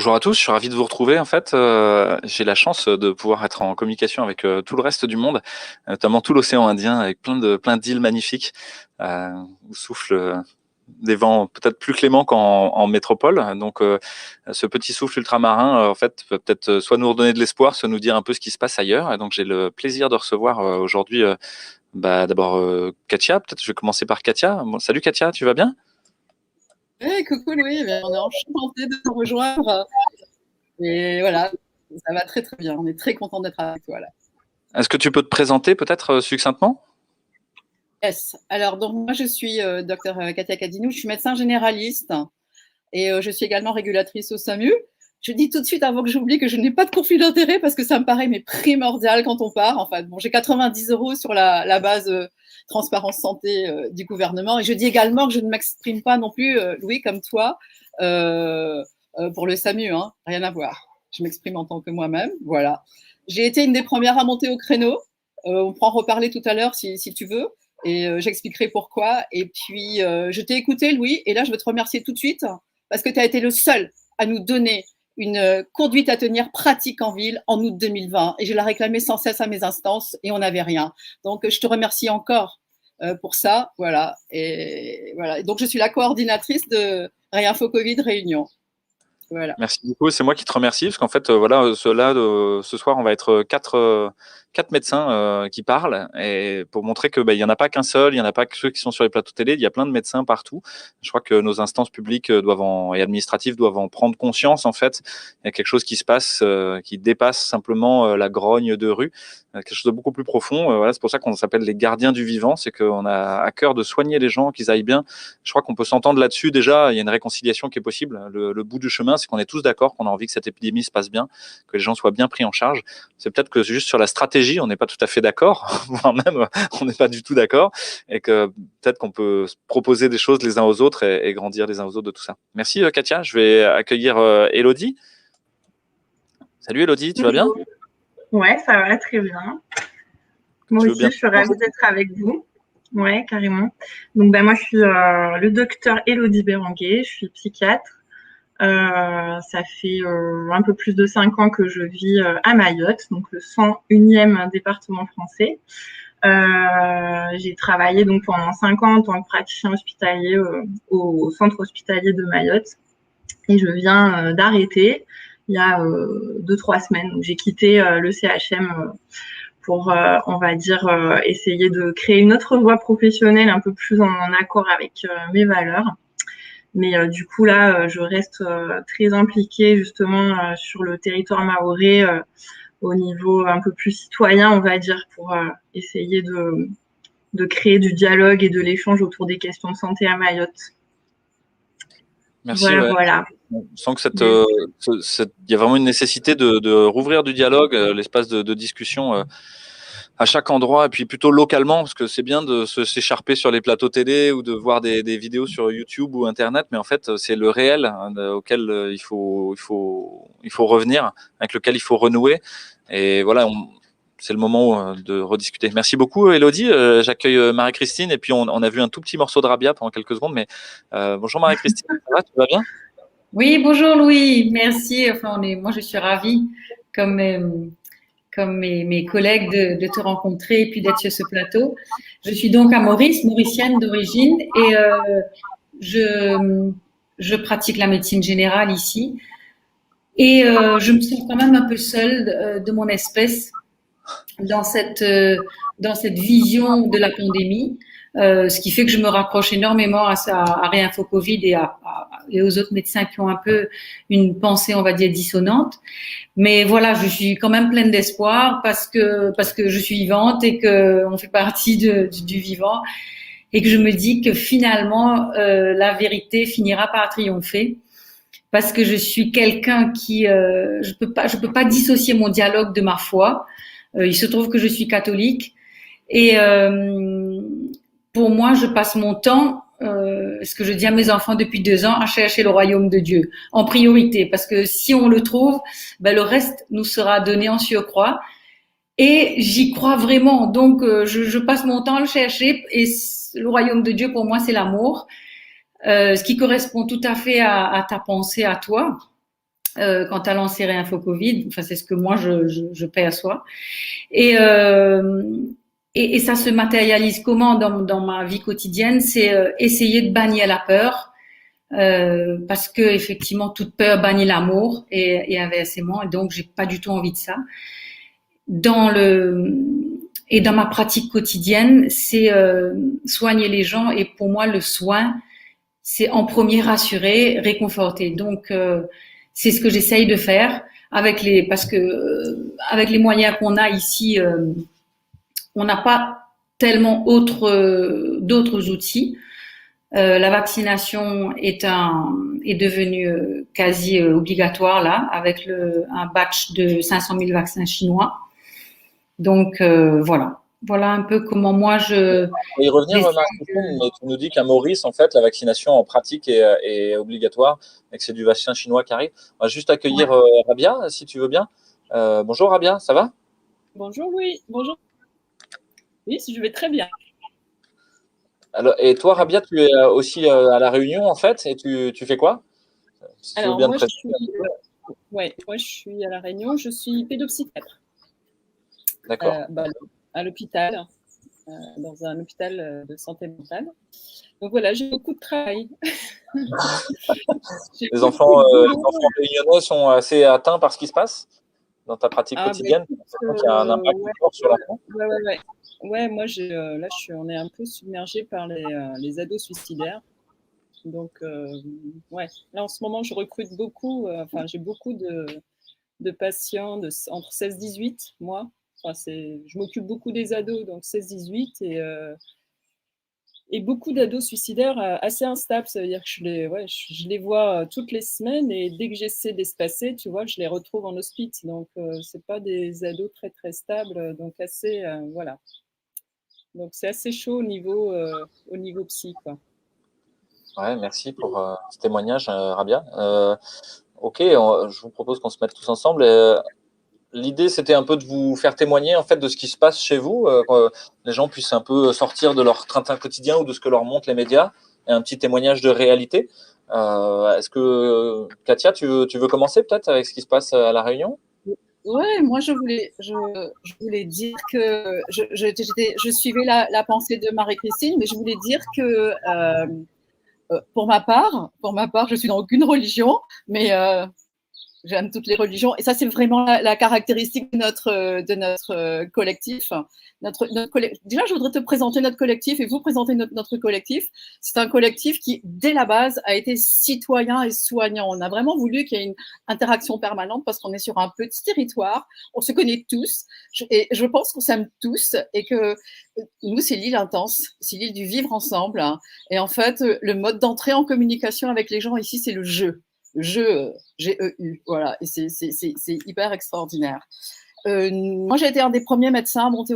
Bonjour à tous, je suis ravi de vous retrouver. En fait, j'ai la chance de pouvoir être en communication avec tout le reste du monde, notamment tout l'océan Indien, avec plein d'îles magnifiques où soufflent des vents peut-être plus cléments en métropole. Donc, ce petit souffle ultramarin, en fait, peut peut-être soit nous redonner de l'espoir, soit nous dire un peu ce qui se passe ailleurs. Et donc, j'ai le plaisir de recevoir aujourd'hui, d'abord Katia. Peut-être je vais commencer par Katia. Bon, salut Katia, tu vas bien? Hey, coucou Louis, on est enchanté de te rejoindre. Et voilà, ça va très très bien. On est très content d'être avec toi là. Est-ce que tu peux te présenter peut-être succinctement? Yes. Alors donc moi je suis docteur Katia Cadinou, je suis médecin généraliste et je suis également régulatrice au SAMU. Je dis tout de suite avant que j'oublie que je n'ai pas de conflit d'intérêt parce que ça me paraît mais primordial quand on part. Enfin bon, j'ai 90 € sur la base transparence santé du gouvernement et je dis également que je ne m'exprime pas non plus, Louis, comme toi, pour le SAMU, hein, rien à voir. Je m'exprime en tant que moi-même, voilà. J'ai été une des premières à monter au créneau. On pourra en reparler tout à l'heure si tu veux et j'expliquerai pourquoi. Et puis, je t'ai écouté, Louis, et là, je veux te remercier tout de suite parce que tu as été le seul à nous donner une conduite à tenir pratique en ville en août 2020. Et je la réclamais sans cesse à mes instances et on n'avait rien. Donc, je te remercie encore pour ça. Voilà. Et voilà. Donc, je suis la coordinatrice de Réinfo Covid Réunion. Voilà. Merci beaucoup. C'est moi qui te remercie parce qu'en fait, ce soir, on va être quatre médecins qui parlent et pour montrer que il y en a pas qu'un seul, il y en a pas que ceux qui sont sur les plateaux télé, il y a plein de médecins partout. Je crois que nos instances publiques et administratives doivent en prendre conscience. En fait, il y a quelque chose qui se passe qui dépasse simplement la grogne de rue, quelque chose de beaucoup plus profond. Voilà, c'est pour ça qu'on s'appelle les gardiens du vivant. C'est qu'on a à cœur de soigner les gens, qu'ils aillent bien. Je crois qu'on peut s'entendre là-dessus. Déjà, il y a une réconciliation qui est possible. Le bout du chemin, c'est qu'on est tous d'accord qu'on a envie que cette épidémie se passe bien, que les gens soient bien pris en charge. C'est peut-être que juste sur la stratégie, on n'est pas tout à fait d'accord, voire même on n'est pas du tout d'accord, et que peut-être qu'on peut proposer des choses les uns aux autres et grandir les uns aux autres de tout ça. Merci Katia. Je vais accueillir Elodie. Salut Elodie, tu vas bien? Ouais, ça va très bien. Moi Tu veux aussi, bien je suis ravie d'être avec vous. Ouais, carrément. Donc, moi, je suis le docteur Élodie Béranguet, je suis psychiatre. Ça fait un peu plus de 5 ans que je vis à Mayotte, donc le 101e département français. J'ai travaillé donc pendant 5 ans en tant que praticien hospitalier au centre hospitalier de Mayotte et je viens d'arrêter il y a 2-3 semaines. Donc, j'ai quitté le CHM pour, on va dire, essayer de créer une autre voie professionnelle un peu plus en accord avec mes valeurs. Mais du coup, là, je reste très impliquée justement sur le territoire mahorais au niveau un peu plus citoyen, on va dire, pour essayer de créer du dialogue et de l'échange autour des questions de santé à Mayotte. Merci. Ouais. Voilà. On sent que il y a vraiment une nécessité de rouvrir du dialogue, l'espace de discussion à chaque endroit et puis plutôt localement parce que c'est bien de s'écharper sur les plateaux télé ou de voir des vidéos sur YouTube ou Internet, mais en fait c'est le réel auquel il faut revenir, avec lequel il faut renouer. Et voilà, c'est le moment de rediscuter. Merci beaucoup Elodie. J'accueille Marie-Christine et puis on a vu un tout petit morceau de Rabia pendant quelques secondes, mais bonjour Marie-Christine, ça va, tu vas bien? Oui, bonjour Louis, merci. Enfin, moi je suis ravie, comme, comme mes collègues, de te rencontrer et puis d'être sur ce plateau. Je suis donc à Maurice, mauricienne d'origine, et je pratique la médecine générale ici. Et je me sens quand même un peu seule de mon espèce dans cette vision de la pandémie. Ce qui fait que je me rapproche énormément à Réinfo Covid et aux autres médecins qui ont un peu une pensée, on va dire, dissonante. Mais voilà, je suis quand même pleine d'espoir parce que je suis vivante et que on fait partie du vivant et que je me dis que finalement la vérité finira par triompher parce que je suis quelqu'un qui je peux pas dissocier mon dialogue de ma foi. Il se trouve que je suis catholique et pour moi, je passe mon temps, ce que je dis à mes enfants depuis 2 ans, à chercher le royaume de Dieu en priorité, parce que si on le trouve, le reste nous sera donné en surcroît. Et j'y crois vraiment, donc je passe mon temps à le chercher. Et le royaume de Dieu, pour moi, c'est l'amour, ce qui correspond tout à fait à ta pensée, à toi. quant à lancé Réinfo Covid. Enfin, c'est ce que moi je perçois. Et ça se matérialise comment dans ma vie quotidienne? C'est essayer de bannir la peur, parce que effectivement toute peur bannit l'amour et inversement. Et donc j'ai pas du tout envie de ça. Et dans ma pratique quotidienne, c'est soigner les gens. Et pour moi, le soin, c'est en premier rassurer, réconforter. Donc c'est ce que j'essaye de faire parce que avec les moyens qu'on a ici, on n'a pas tellement d'autres outils. La vaccination est devenue quasi obligatoire là, avec un batch de 500 000 vaccins chinois. Donc voilà un peu comment moi je. On va y revenir, Marc, mais tu nous dis qu'à Maurice, en fait, la vaccination en pratique est obligatoire et que c'est du vaccin chinois qui arrive. On va juste accueillir Rabia, si tu veux bien. Bonjour Rabia, ça va? Bonjour, oui, bonjour. Oui, je vais très bien. Alors, et toi, Rabia, tu es aussi à La Réunion, en fait, et tu fais quoi? Si Alors, moi, je suis à La Réunion, je suis pédopsychiatre. D'accord. À l'hôpital, dans un hôpital de santé mentale. Donc voilà, j'ai beaucoup de travail. Les enfants réunionnais sont assez atteints par ce qui se passe dans ta pratique quotidienne? Il y a un impact fort sur l'enfant. Ouais, moi, on est un peu submergé par les ados suicidaires. Donc, là, en ce moment, je recrute beaucoup. J'ai beaucoup de patients entre 16-18, moi. Je m'occupe beaucoup des ados, donc 16-18, et beaucoup d'ados suicidaires assez instables. Ça veut dire que je les vois toutes les semaines, et dès que j'essaie d'espacer, tu vois, je les retrouve en hospice. Donc, c'est pas des ados très, très stables, donc assez, voilà. Donc, c'est assez chaud au niveau psy, quoi. Ouais, merci pour ce témoignage, Rabia. Ok, je vous propose qu'on se mette tous ensemble. L'idée, c'était un peu de vous faire témoigner en fait de ce qui se passe chez vous, que les gens puissent un peu sortir de leur train-train quotidien ou de ce que leur montrent les médias, et un petit témoignage de réalité. Est-ce que Katia, tu veux commencer peut-être avec ce qui se passe à La Réunion? Ouais, moi je voulais dire que je suivais la pensée de Marie-Christine, mais je voulais dire que pour ma part, je suis dans aucune religion, mais j'aime toutes les religions. Et ça, c'est vraiment la caractéristique de notre collectif. Déjà, je voudrais te présenter notre collectif et vous présenter notre collectif. C'est un collectif qui, dès la base, a été citoyen et soignant. On a vraiment voulu qu'il y ait une interaction permanente parce qu'on est sur un petit territoire. On se connaît tous. Et je pense qu'on s'aime tous et que nous, c'est l'île intense. C'est l'île du vivre ensemble. Et en fait, le mode d'entrée en communication avec les gens ici, c'est le jeu. G-E-U, voilà, et c'est hyper extraordinaire. Moi, j'ai été un des premiers médecins à monter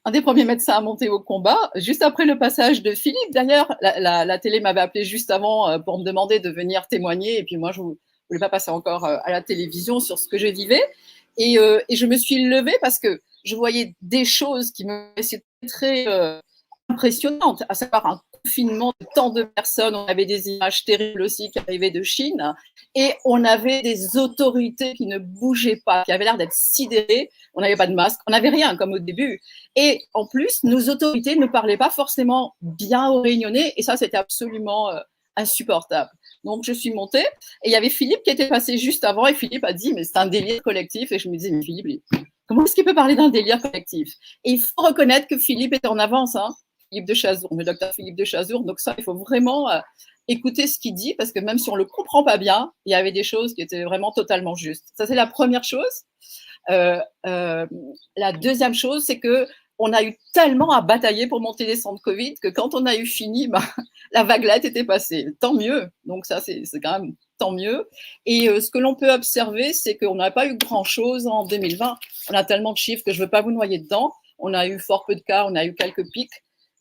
un des premiers médecins à monter au combat, juste après le passage de Philippe. D'ailleurs, la télé m'avait appelé juste avant pour me demander de venir témoigner, et puis moi, je ne voulais pas passer encore à la télévision sur ce que je vivais, et je me suis levée parce que je voyais des choses qui me paraissaient très impressionnantes, à savoir un confinement de tant de personnes. On avait des images terribles aussi qui arrivaient de Chine, et on avait des autorités qui ne bougeaient pas, qui avaient l'air d'être sidérées. On n'avait pas de masque, on n'avait rien comme au début. Et en plus, nos autorités ne parlaient pas forcément bien aux Réunionnais, et ça, c'était absolument insupportable. Donc, je suis montée, et il y avait Philippe qui était passé juste avant, et Philippe a dit, mais c'est un délire collectif. Et je me disais, mais Philippe, comment est-ce qu'il peut parler d'un délire collectif? Et il faut reconnaître que Philippe était en avance, hein. Philippe de Chazour, le docteur Philippe de Chazour. Donc ça, il faut vraiment écouter ce qu'il dit, parce que même si on ne le comprend pas bien, il y avait des choses qui étaient vraiment totalement justes. Ça, c'est la première chose. La deuxième chose, c'est qu'on a eu tellement à batailler pour monter les centres Covid que quand on a eu fini, la vaguelette était passée. Tant mieux. Donc ça, c'est quand même tant mieux. Et ce que l'on peut observer, c'est qu'on n'a pas eu grand-chose en 2020. On a tellement de chiffres que je ne veux pas vous noyer dedans. On a eu fort peu de cas, on a eu quelques pics.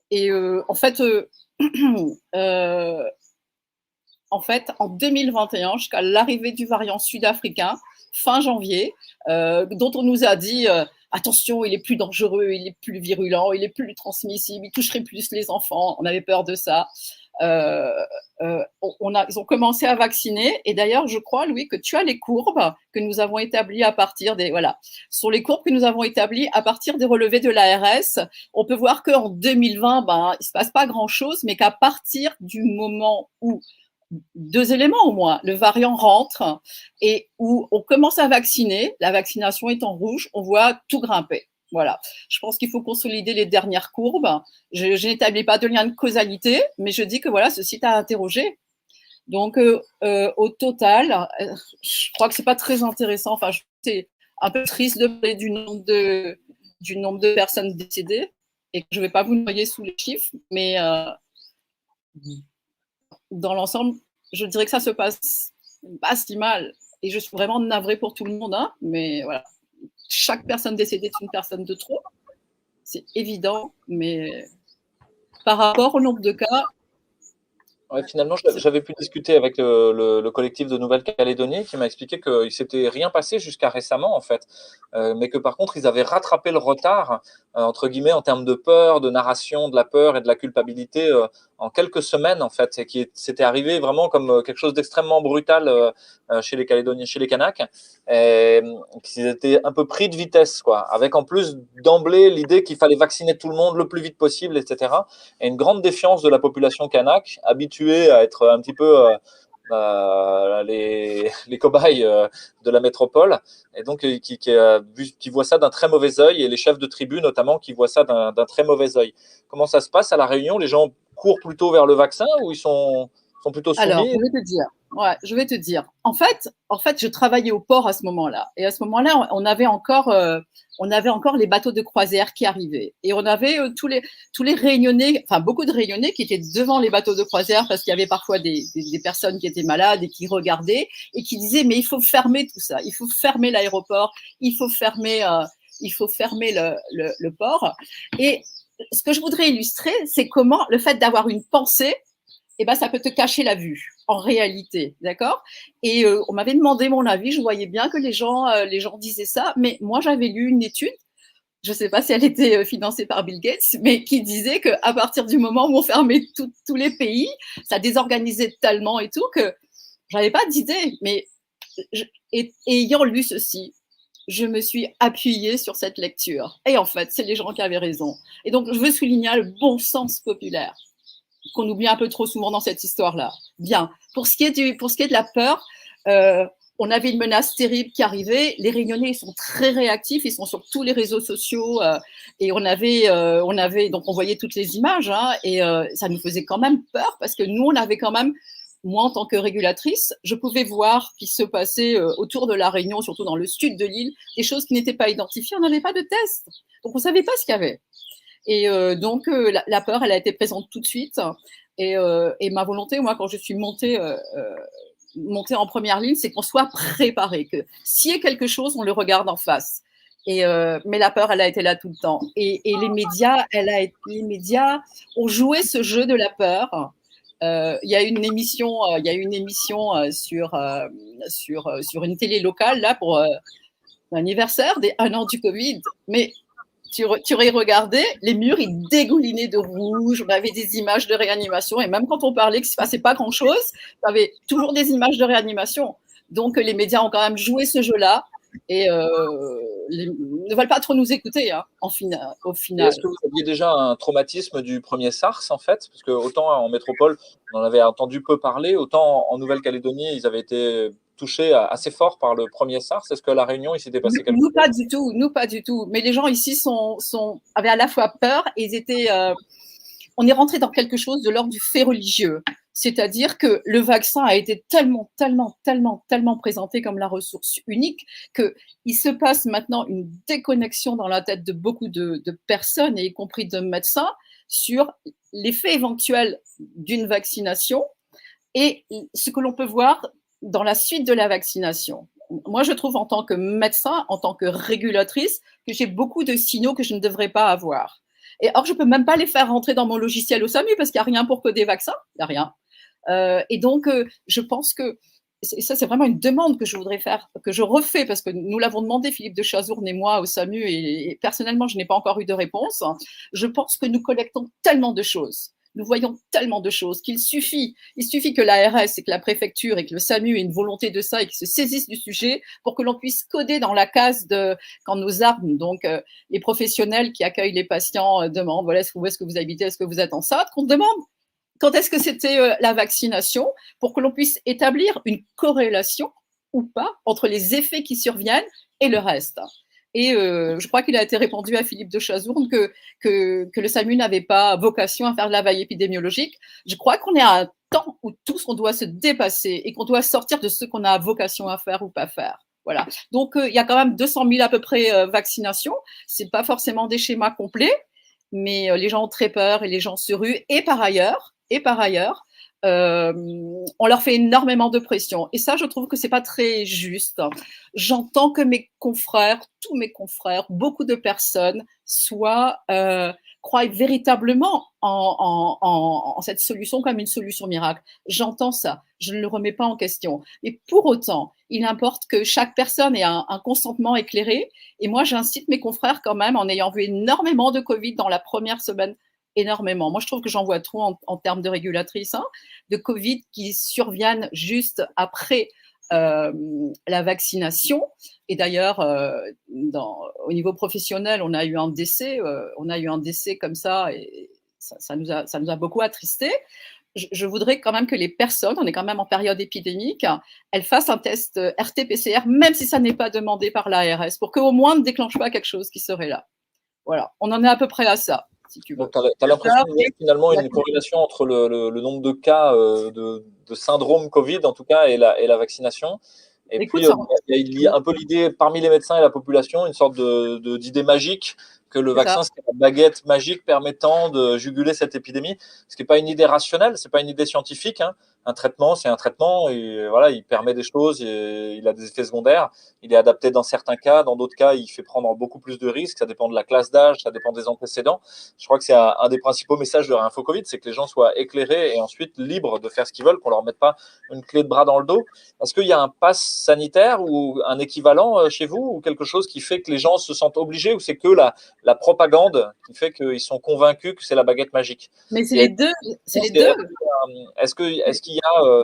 Et en fait, en 2021, jusqu'à l'arrivée du variant sud-africain, fin janvier, dont on nous a dit attention, il est plus dangereux, il est plus virulent, il est plus transmissible, il toucherait plus les enfants. On avait peur de ça. Ils ont commencé à vacciner. Et d'ailleurs, je crois, Louis, que tu as les courbes que nous avons établies à partir des… Voilà, sur les courbes que nous avons établies à partir des relevés de l'ARS. On peut voir qu'en 2020, il ne se passe pas grand-chose, mais qu'à partir du moment où deux éléments au moins, le variant rentre et où on commence à vacciner, la vaccination est en rouge, on voit tout grimper. Voilà. Je pense qu'il faut consolider les dernières courbes. Je n'établis pas de lien de causalité, mais je dis que voilà, ce site a interrogé. Donc, au total, je crois que c'est pas très intéressant. Enfin, c'est un peu triste de parler du nombre de personnes décédées et que je vais pas vous noyer sous les chiffres, mais dans l'ensemble, je dirais que ça se passe pas si mal. Et je suis vraiment navrée pour tout le monde, hein, mais voilà. Chaque personne décédée est une personne de trop, c'est évident, mais par rapport au nombre de cas… Ouais, finalement, j'avais pu discuter avec le collectif de Nouvelle-Calédonie qui m'a expliqué qu'il ne s'était rien passé jusqu'à récemment, en fait, mais que par contre, ils avaient rattrapé le retard, entre guillemets, en termes de peur, de narration, de la peur et de la culpabilité en quelques semaines, en fait, et qui c'était arrivé vraiment comme quelque chose d'extrêmement brutal chez les Calédoniens, chez les Kanaks, et qu'ils étaient un peu pris de vitesse, quoi, avec en plus d'emblée l'idée qu'il fallait vacciner tout le monde le plus vite possible, etc. Et une grande défiance de la population kanak, habituée à être un petit peu les cobayes de la métropole, et donc qui voient ça d'un très mauvais œil, et les chefs de tribu notamment qui voient ça d'un très mauvais œil. Comment ça se passe à La Réunion? Les gens courent plutôt vers le vaccin ou ils sont plutôt soumis? Alors, je vais te dire. En fait, je travaillais au port à ce moment-là. Et à ce moment-là, on avait encore les bateaux de croisière qui arrivaient. Et on avait tous les Réunionnais, enfin beaucoup de Réunionnais qui étaient devant les bateaux de croisière parce qu'il y avait parfois des personnes qui étaient malades et qui regardaient et qui disaient mais il faut fermer tout ça, il faut fermer l'aéroport, il faut fermer le port. Et ce que je voudrais illustrer, c'est comment le fait d'avoir une pensée, ça peut te cacher la vue, en réalité, d'accord? Et on m'avait demandé mon avis, je voyais bien que les gens disaient ça, mais moi, j'avais lu une étude, je ne sais pas si elle était financée par Bill Gates, mais qui disait qu'à partir du moment où on fermait tous les pays, ça désorganisait tellement et tout que j'avais pas d'idée. Mais ayant lu ceci, je me suis appuyée sur cette lecture. Et en fait, c'est les gens qui avaient raison. Et donc, je veux souligner le bon sens populaire qu'on oublie un peu trop souvent dans cette histoire-là. Bien. Pour ce qui est de la peur, on avait une menace terrible qui arrivait. Les Réunionnais, ils sont très réactifs, ils sont sur tous les réseaux sociaux, et donc on voyait toutes les images, hein, et ça nous faisait quand même peur parce que nous, on avait quand même, moi en tant que régulatrice, je pouvais voir ce qui se passait autour de la Réunion, surtout dans le sud de l'île, des choses qui n'étaient pas identifiées. On n'avait pas de tests, donc on ne savait pas ce qu'il y avait. Et donc, la peur, elle a été présente tout de suite. Et ma volonté, moi, quand je suis montée en première ligne, c'est qu'on soit préparé, que s'il y a quelque chose, on le regarde en face. Mais la peur, elle a été là tout le temps. Et les médias ont joué ce jeu de la peur. Il y a une émission sur une télé locale là pour l'anniversaire des 1 an du Covid. Mais tu aurais regardé, les murs, ils dégoulinaient de rouge, on avait des images de réanimation, et même quand on parlait qu'il ne se passait pas grand-chose, tu avais toujours des images de réanimation. Donc, les médias ont quand même joué ce jeu-là, et ne veulent pas trop nous écouter, hein, au final. Est-ce que vous aviez déjà un traumatisme du premier SARS, en fait? Parce que autant en métropole, on en avait entendu peu parler, autant en Nouvelle-Calédonie, ils avaient été touchés assez fort par le premier SARS. Est-ce qu'à La Réunion, il s'était passé quelque chose? Nous, pas du tout. Mais les gens ici avaient à la fois peur et ils étaient… on est rentré dans quelque chose de l'ordre du fait religieux. C'est-à-dire que le vaccin a été tellement présenté comme la ressource unique qu'il se passe maintenant une déconnexion dans la tête de beaucoup de personnes, et y compris de médecins, sur l'effet éventuel d'une vaccination et ce que l'on peut voir dans la suite de la vaccination. Moi, je trouve en tant que médecin, en tant que régulatrice, que j'ai beaucoup de signaux que je ne devrais pas avoir. Et or, je ne peux même pas les faire rentrer dans mon logiciel au SAMU parce qu'il n'y a rien pour coder vaccin, il n'y a rien. Et donc, je pense que ça, c'est vraiment une demande que je voudrais faire, que je refais, parce que nous l'avons demandé, Philippe de Chazourne et moi, au SAMU, et personnellement, je n'ai pas encore eu de réponse. Je pense que nous collectons tellement de choses. nous voyons tellement de choses qu'il suffit que l'ARS et que la préfecture et que le SAMU aient une volonté de ça et qu'ils se saisissent du sujet pour que l'on puisse coder dans la case de quand nos armes, donc les professionnels qui accueillent les patients demandent voilà, où est-ce que vous habitez, est-ce que vous êtes enceinte, qu'on demande quand est-ce que c'était la vaccination pour que l'on puisse établir une corrélation ou pas entre les effets qui surviennent et le reste. Et je crois qu'il a été répondu à Philippe de Chazourne que le SAMU n'avait pas vocation à faire de la veille épidémiologique. Je crois qu'on est à un temps où tous on doit se dépasser et qu'on doit sortir de ce qu'on a vocation à faire ou pas faire. Voilà. Donc il y a quand même 200 000 à peu près vaccinations. C'est pas forcément des schémas complets, mais les gens ont très peur et les gens se ruent. Et par ailleurs, on leur fait énormément de pression. Et ça, je trouve que c'est pas très juste. J'entends que mes confrères, tous mes confrères, beaucoup de personnes croient véritablement en cette solution comme une solution miracle. J'entends ça. Je ne le remets pas en question. Mais pour autant, il importe que chaque personne ait un consentement éclairé. Et moi, j'incite mes confrères quand même, en ayant vu énormément de Covid dans la première semaine, énormément. Moi, je trouve que j'en vois trop en termes de régulatrice, de Covid qui surviennent juste après la vaccination. Et d'ailleurs, au niveau professionnel, on a eu un décès comme ça, et ça nous a beaucoup attristés. Je voudrais quand même que les personnes, on est quand même en période épidémique, elles fassent un test RT-PCR, même si ça n'est pas demandé par l'ARS, pour qu'au moins ne déclenche pas quelque chose qui serait là. Voilà, on en est à peu près à ça. Si tu veux. Donc, tu as l'impression qu'il y a finalement une corrélation entre le nombre de cas de syndrome Covid, en tout cas, et la vaccination. Et puis, il y a un peu l'idée, parmi les médecins et la population, une sorte d'idée magique que le vaccin, c'est la baguette magique permettant de juguler cette épidémie. Ce qui n'est pas une idée rationnelle, ce n'est pas une idée scientifique. Un traitement, c'est un traitement. Et voilà, il permet des choses, il a des effets secondaires. Il est adapté dans certains cas. Dans d'autres cas, il fait prendre beaucoup plus de risques. Ça dépend de la classe d'âge, ça dépend des antécédents. Je crois que c'est un des principaux messages de Réinfo Covid, c'est que les gens soient éclairés et ensuite libres de faire ce qu'ils veulent, qu'on ne leur mette pas une clé de bras dans le dos. Est-ce qu'il y a un pass sanitaire ou un équivalent chez vous, ou quelque chose qui fait que les gens se sentent obligés, ou c'est que la propagande qui fait qu'ils sont convaincus que c'est la baguette magique? Mais c'est les deux. C'est les deux. Est-ce qu'il y a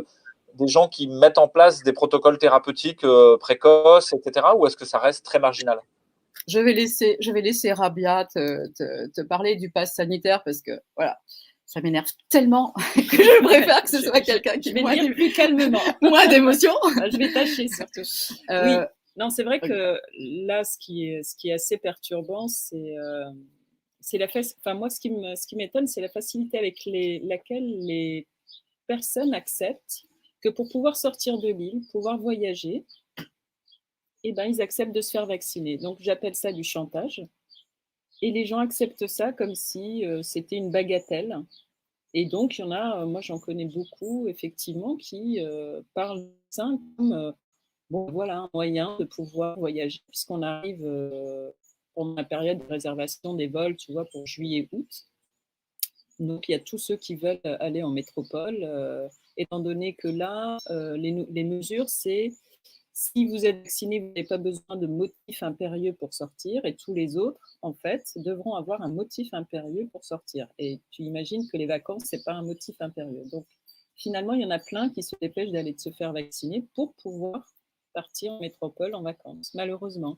des gens qui mettent en place des protocoles thérapeutiques précoces, etc., ou est-ce que ça reste très marginal? Je vais laisser Rabia te parler du pass sanitaire parce que voilà, ça m'énerve tellement que je préfère que ce soit quelqu'un qui vais dire plus calmement, moins d'émotion. Je vais tâcher surtout. Oui. Non, c'est vrai que là, ce qui est assez perturbant, c'est moi, ce qui m'étonne, c'est la facilité avec laquelle les personnes acceptent que pour pouvoir sortir de l'île, pouvoir voyager, ils acceptent de se faire vacciner. Donc, j'appelle ça du chantage. Et les gens acceptent ça comme si c'était une bagatelle. Et donc, il y en a, moi j'en connais beaucoup, effectivement, qui parlent de ça comme voilà, un moyen de pouvoir voyager, puisqu'on arrive pendant la période de réservation des vols, tu vois, pour juillet-août. Donc, il y a tous ceux qui veulent aller en métropole, étant donné que là, les mesures, c'est si vous êtes vacciné, vous n'avez pas besoin de motif impérieux pour sortir, et tous les autres, en fait, devront avoir un motif impérieux pour sortir. Et tu imagines que les vacances, ce n'est pas un motif impérieux. Donc, finalement, il y en a plein qui se dépêchent d'aller se faire vacciner pour pouvoir partir en métropole en vacances, malheureusement.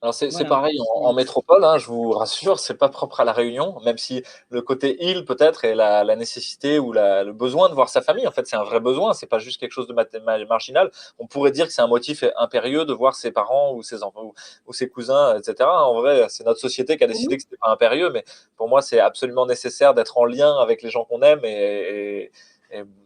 Alors c'est pareil en métropole, je vous rassure, c'est pas propre à la Réunion, même si le côté île peut-être et la nécessité ou le besoin de voir sa famille, en fait c'est un vrai besoin, c'est pas juste quelque chose de marginal. On pourrait dire que c'est un motif impérieux de voir ses parents ou ses enfants ou ses cousins, etc. En vrai, c'est notre société qui a décidé que c'était pas impérieux, mais pour moi c'est absolument nécessaire d'être en lien avec les gens qu'on aime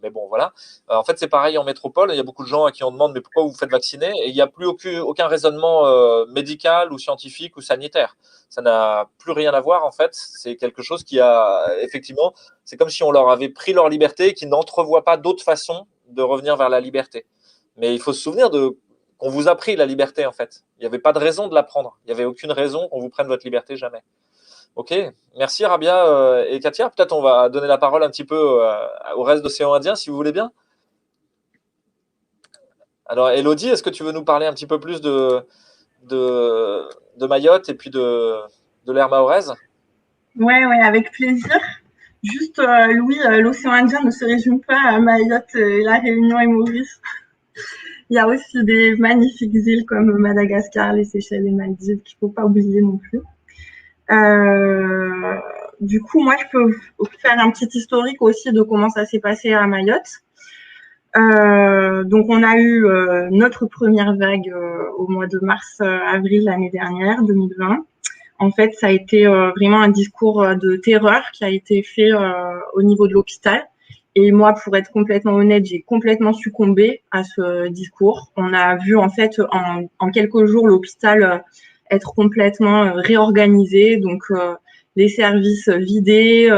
mais bon, voilà. En fait, c'est pareil en métropole. Il y a beaucoup de gens à qui on demande mais pourquoi vous vous faites vacciner? Et il n'y a plus aucun raisonnement médical ou scientifique ou sanitaire. Ça n'a plus rien à voir, en fait. C'est quelque chose qui a, effectivement, c'est comme si on leur avait pris leur liberté et qu'ils n'entrevoient pas d'autre façon de revenir vers la liberté. Mais il faut se souvenir qu'on vous a pris la liberté, en fait. Il n'y avait pas de raison de la prendre. Il n'y avait aucune raison qu'on vous prenne votre liberté, jamais. Ok, merci Rabia et Katia. Peut-être on va donner la parole un petit peu au reste d'Océan Indien, si vous voulez bien. Alors, Elodie, est-ce que tu veux nous parler un petit peu plus de Mayotte et puis de l'ère mahoraise? Ouais, avec plaisir. Juste, Louis, l'océan Indien ne se résume pas à Mayotte, La Réunion et Maurice. Il y a aussi des magnifiques îles comme Madagascar, les Seychelles et Maldives qu'il ne faut pas oublier non plus. Du coup, moi, je peux faire un petit historique aussi de comment ça s'est passé à Mayotte. Donc, on a eu notre première vague au mois de mars-avril l'année dernière, 2020. En fait, ça a été vraiment un discours de terreur qui a été fait au niveau de l'hôpital. Et moi, pour être complètement honnête, j'ai complètement succombé à ce discours. On a vu en fait en quelques jours l'hôpital être complètement réorganisé, donc les services vidés,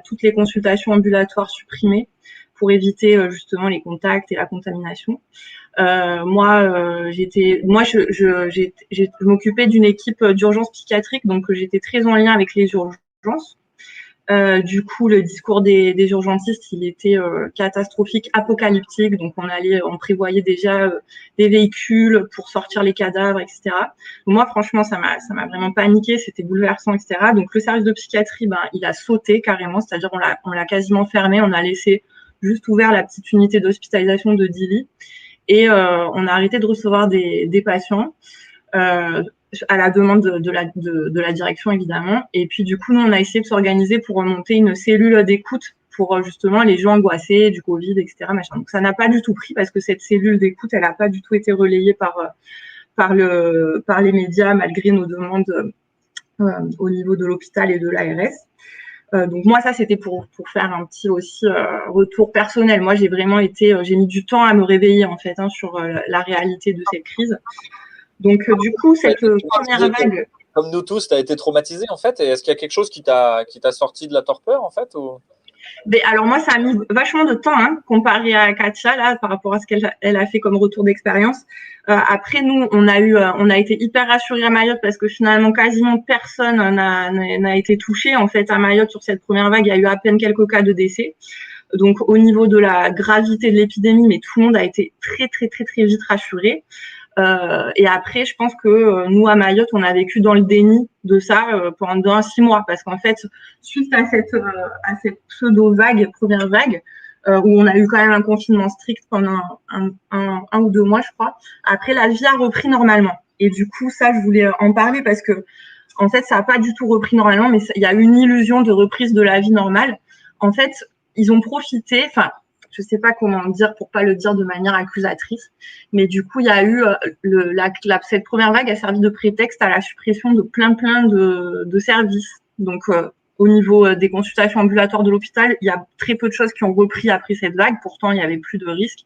toutes les consultations ambulatoires supprimées pour éviter justement les contacts et la contamination. Je m'occupais d'une équipe d'urgence psychiatrique, donc j'étais très en lien avec les urgences. Du coup, le discours des urgentistes, il était catastrophique, apocalyptique. Donc, on prévoyait déjà des véhicules pour sortir les cadavres, etc. Donc, moi, franchement, ça m'a vraiment paniqué. C'était bouleversant, etc. Donc, le service de psychiatrie, il a sauté carrément. C'est-à-dire, on l'a quasiment fermé. On a laissé juste ouvert la petite unité d'hospitalisation de 10 lits. Et on a arrêté de recevoir des patients. À la demande de la direction, évidemment. Et puis, du coup, nous, on a essayé de s'organiser pour monter une cellule d'écoute pour justement les gens angoissés du Covid, etc. Machin. Donc, ça n'a pas du tout pris parce que cette cellule d'écoute, elle n'a pas du tout été relayée par les médias malgré nos demandes au niveau de l'hôpital et de l'ARS. Donc moi, ça, c'était pour faire un petit aussi retour personnel. Moi, j'ai mis du temps à me réveiller en fait sur la réalité de cette crise. Donc, du coup, cette première vague. Comme nous tous, tu as été traumatisé en fait. Et est-ce qu'il y a quelque chose qui t'a sorti de la torpeur en fait ou... Alors, moi, ça a mis vachement de temps comparé à Katia, là, par rapport à ce qu'elle a fait comme retour d'expérience. Après, nous, on a été hyper rassurés à Mayotte parce que finalement, quasiment personne n'a été touché. En fait, à Mayotte, sur cette première vague, il y a eu à peine quelques cas de décès. Donc, au niveau de la gravité de l'épidémie, mais tout le monde a été très, très, très, très vite rassuré. Et après, je pense que nous, à Mayotte, on a vécu dans le déni de ça pendant 6 mois. Parce qu'en fait, suite à cette pseudo-vague, première vague, où on a eu quand même un confinement strict pendant un ou 2 mois, je crois, après, la vie a repris normalement. Et du coup, ça, je voulais en parler parce que, en fait, ça n'a pas du tout repris normalement, mais il y a eu une illusion de reprise de la vie normale. En fait, ils ont profité, je sais pas comment dire pour pas le dire de manière accusatrice, mais du coup, il y a eu cette première vague a servi de prétexte à la suppression de plein de services. Donc, au niveau des consultations ambulatoires de l'hôpital, il y a très peu de choses qui ont repris après cette vague. Pourtant, il y avait plus de risques.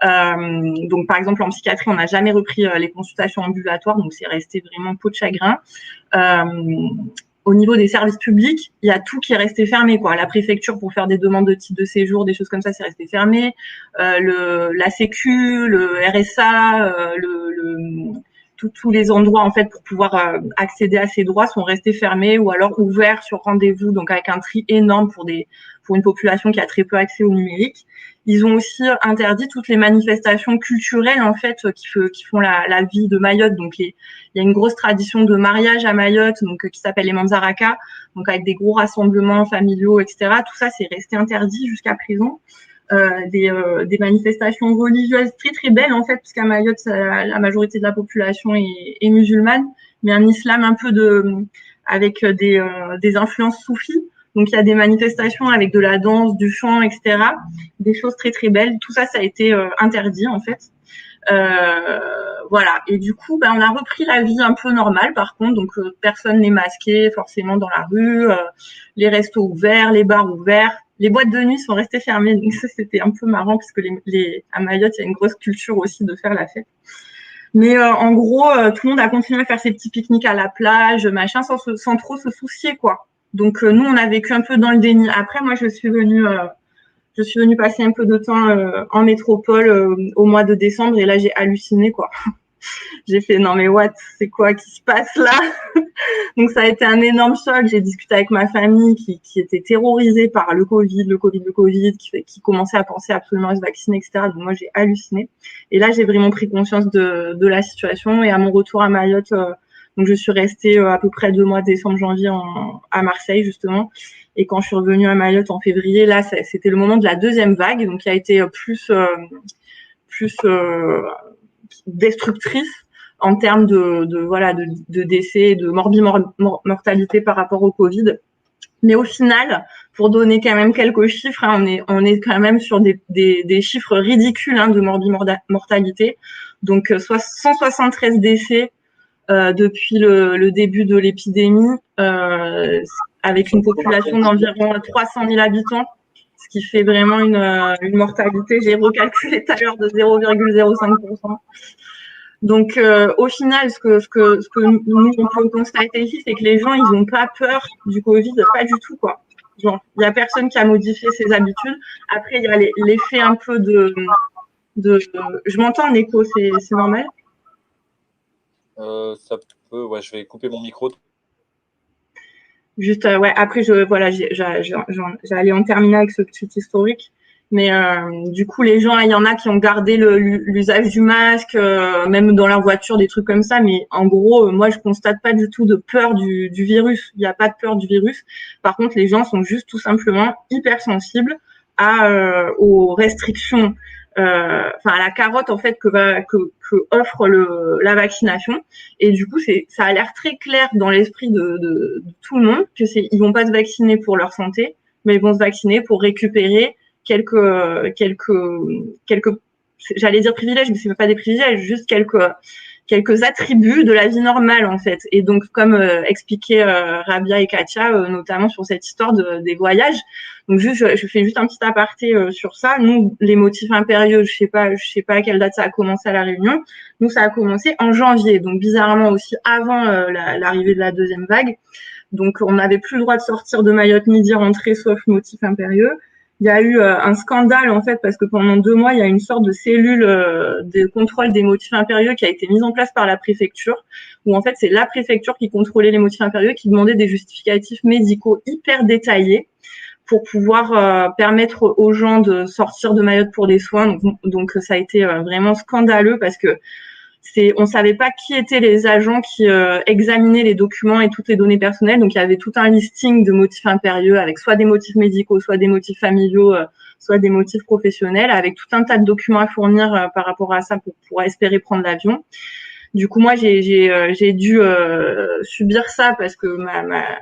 Donc, par exemple, en psychiatrie, on n'a jamais repris les consultations ambulatoires, donc c'est resté vraiment peau de chagrin. Au niveau des services publics, il y a tout qui est resté fermé, quoi. La préfecture pour faire des demandes de titre de séjour, des choses comme ça, c'est resté fermé. La Sécu, le RSA, tous les endroits en fait pour pouvoir accéder à ces droits sont restés fermés ou alors ouverts sur rendez-vous, donc avec un tri énorme pour une population qui a très peu accès au numérique. Ils ont aussi interdit toutes les manifestations culturelles en fait qui font la vie de Mayotte. Donc il y a une grosse tradition de mariage à Mayotte, donc qui s'appelle les Manzaraka, donc avec des gros rassemblements familiaux, etc. Tout ça c'est resté interdit jusqu'à présent. Des manifestations religieuses très très belles en fait, puisqu'à Mayotte la majorité de la population est musulmane, mais un islam un peu avec des influences soufis. Donc, il y a des manifestations avec de la danse, du chant, etc. Des choses très, très belles. Tout ça, ça a été interdit, en fait. Voilà. Et du coup, on a repris la vie un peu normale, par contre. Donc, personne n'est masqué forcément dans la rue. Les restos ouverts, les bars ouverts. Les boîtes de nuit sont restées fermées. Donc, ça, c'était un peu marrant parce que à Mayotte, il y a une grosse culture aussi de faire la fête. Mais en gros, tout le monde a continué à faire ses petits pique-niques à la plage, machin, sans trop se soucier, quoi. Donc, nous, on a vécu un peu dans le déni. Après, moi, je suis venue passer un peu de temps en métropole au mois de décembre et là, j'ai halluciné, quoi. J'ai fait, non, mais what, c'est quoi qui se passe là? Donc, ça a été un énorme choc. J'ai discuté avec ma famille qui était terrorisée par le Covid, qui commençait à penser absolument à se vacciner, etc. Donc, moi, j'ai halluciné. Et là, j'ai vraiment pris conscience de la situation et à mon retour à Mayotte, Donc, je suis restée à peu près 2 mois, décembre, janvier, à Marseille, justement. Et quand je suis revenue à Mayotte en février, là, c'était le moment de la deuxième vague, donc qui a été plus destructrice en termes de décès, de mortalité par rapport au Covid. Mais au final, pour donner quand même quelques chiffres, hein, on est quand même sur des chiffres ridicules de mortalité. Donc, 173 décès depuis le début de l'épidémie, avec une population d'environ 300 000 habitants, ce qui fait vraiment une mortalité, j'ai recalculé tout à l'heure, de 0,05%. Donc, au final, ce que nous, on peut constater ici, c'est que les gens, ils n'ont pas peur du Covid, pas du tout, quoi. Genre, il n'y a personne qui a modifié ses habitudes. Après, il y a l'effet un peu je m'entends en écho, c'est normal? Ça peut, ouais, je vais couper mon micro. Juste, ouais, après, j'allais en terminer avec ce petit historique. Mais du coup, les gens, il y en a qui ont gardé l'usage du masque, même dans leur voiture, des trucs comme ça. Mais en gros, moi, je constate pas du tout de peur du virus. Il n'y a pas de peur du virus. Par contre, les gens sont juste tout simplement hypersensibles aux restrictions, à la carotte en fait que offre la vaccination. Et du coup, ça a l'air très clair dans l'esprit de tout le monde que ils vont pas se vacciner pour leur santé, mais ils vont se vacciner pour récupérer quelques j'allais dire privilèges, mais c'est pas des privilèges, juste quelques attributs de la vie normale en fait. Et donc comme expliquait Rabia et Katia notamment sur cette histoire des voyages. Donc juste je fais juste un petit aparté sur ça. Nous, les motifs impérieux, je sais pas à quelle date ça a commencé à La Réunion. Nous, ça a commencé en janvier, donc bizarrement aussi avant l'arrivée de la deuxième vague. Donc on n'avait plus le droit de sortir de Mayotte ni d'y rentrer sauf motif impérieux. Il y a eu un scandale en fait parce que pendant 2 mois, il y a une sorte de cellule de contrôle des motifs impérieux qui a été mise en place par la préfecture, où en fait c'est la préfecture qui contrôlait les motifs impérieux, qui demandait des justificatifs médicaux hyper détaillés pour pouvoir permettre aux gens de sortir de Mayotte pour des soins. Donc ça a été vraiment scandaleux parce que on savait pas qui étaient les agents qui examinaient les documents et toutes les données personnelles. Donc, il y avait tout un listing de motifs impérieux avec soit des motifs médicaux, soit des motifs familiaux, soit des motifs professionnels, avec tout un tas de documents à fournir par rapport à ça pour espérer prendre l'avion. Du coup, moi, j'ai dû subir ça parce que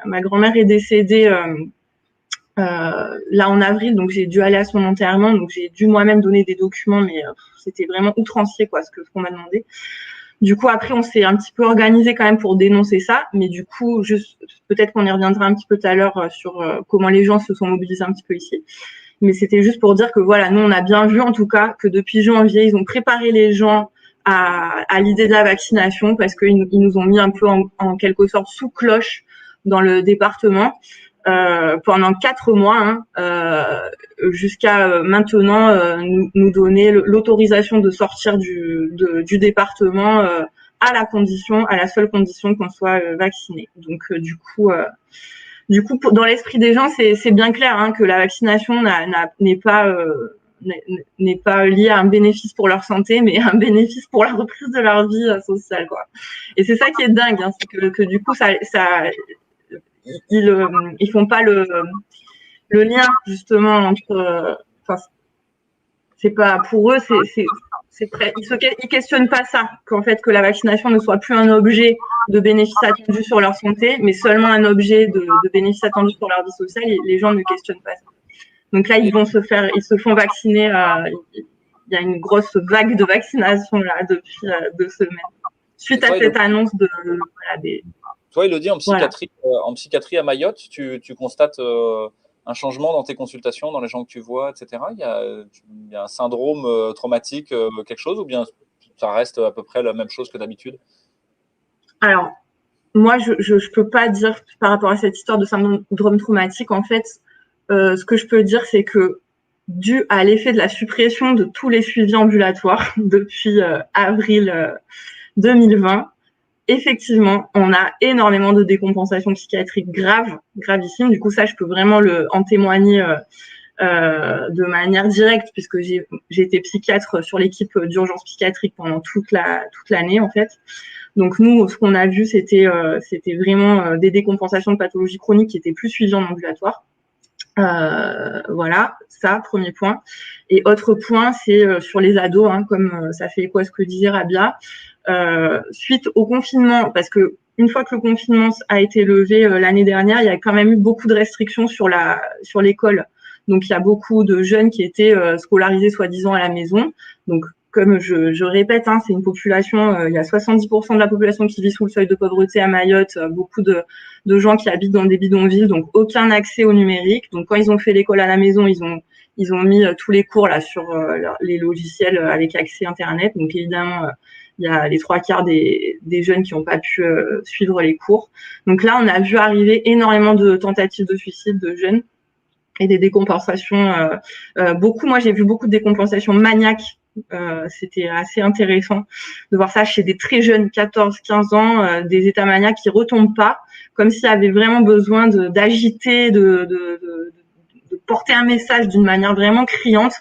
ma grand-mère est décédée là en avril, donc j'ai dû aller à son enterrement. Donc, j'ai dû moi-même donner des documents, mais c'était vraiment outrancier ce qu'on m'a demandé. Du coup, après, on s'est un petit peu organisé quand même pour dénoncer ça, mais du coup, peut-être qu'on y reviendra un petit peu tout à l'heure sur comment les gens se sont mobilisés un petit peu ici. Mais c'était juste pour dire que voilà, nous, on a bien vu en tout cas que depuis janvier, ils ont préparé les gens à l'idée de la vaccination parce qu'ils nous ont mis un peu en quelque sorte sous cloche dans le département. Pendant 4 mois, jusqu'à maintenant nous donner l'autorisation de sortir du département à la seule condition qu'on soit vacciné. Donc du coup, dans l'esprit des gens, c'est bien clair que la vaccination n'est pas liée à un bénéfice pour leur santé, mais un bénéfice pour la reprise de leur vie sociale, quoi. Et c'est ça qui est dingue, c'est que du coup ils font pas le lien justement entre c'est pas pour eux ils questionnent pas ça, qu'en fait que la vaccination ne soit plus un objet de bénéfice attendu sur leur santé, mais seulement un objet de bénéfice attendu sur leur vie sociale. Et les gens ne questionnent pas ça. Donc là, ils se font vacciner. Il y a une grosse vague de vaccination là depuis 2 semaines suite à cette annonce des. Toi, Elodie, en psychiatrie à Mayotte, tu constates un changement dans tes consultations, dans les gens que tu vois, etc. Il y a un syndrome traumatique, quelque chose, ou bien ça reste à peu près la même chose que d'habitude? Alors, moi, je peux pas dire par rapport à cette histoire de syndrome traumatique. En fait, ce que je peux dire, c'est que dû à l'effet de la suppression de tous les suivis ambulatoires depuis avril 2020, effectivement, on a énormément de décompensations psychiatriques gravissimes. Du coup, ça, je peux vraiment en témoigner de manière directe, puisque j'ai été psychiatre sur l'équipe d'urgence psychiatrique pendant toute l'année, en fait. Donc nous, ce qu'on a vu, c'était vraiment des décompensations de pathologies chroniques qui étaient plus suivies en ambulatoire. Voilà, ça, premier point. Et autre point, c'est sur les ados, hein, comme ça fait écho à ce que disait Rabia. Suite au confinement, parce que une fois que le confinement a été levé l'année dernière, il y a quand même eu beaucoup de restrictions sur l'école. Donc il y a beaucoup de jeunes qui étaient scolarisés soi-disant à la maison. Donc comme je répète, hein, c'est une population, il y a 70% de la population qui vit sous le seuil de pauvreté à Mayotte, beaucoup de gens qui habitent dans des bidonvilles, donc aucun accès au numérique. Donc quand ils ont fait l'école à la maison, ils ont mis tous les cours là sur les logiciels avec accès Internet. Donc évidemment, il y a les 3/4 des jeunes qui n'ont pas pu suivre les cours. Donc là, on a vu arriver énormément de tentatives de suicide de jeunes et des décompensations. Moi, j'ai vu beaucoup de décompensations maniaques. C'était assez intéressant de voir ça chez des très jeunes, 14-15 ans, des états maniaques qui retombent pas, comme s'il y avait vraiment besoin d'agiter, de porter un message d'une manière vraiment criante.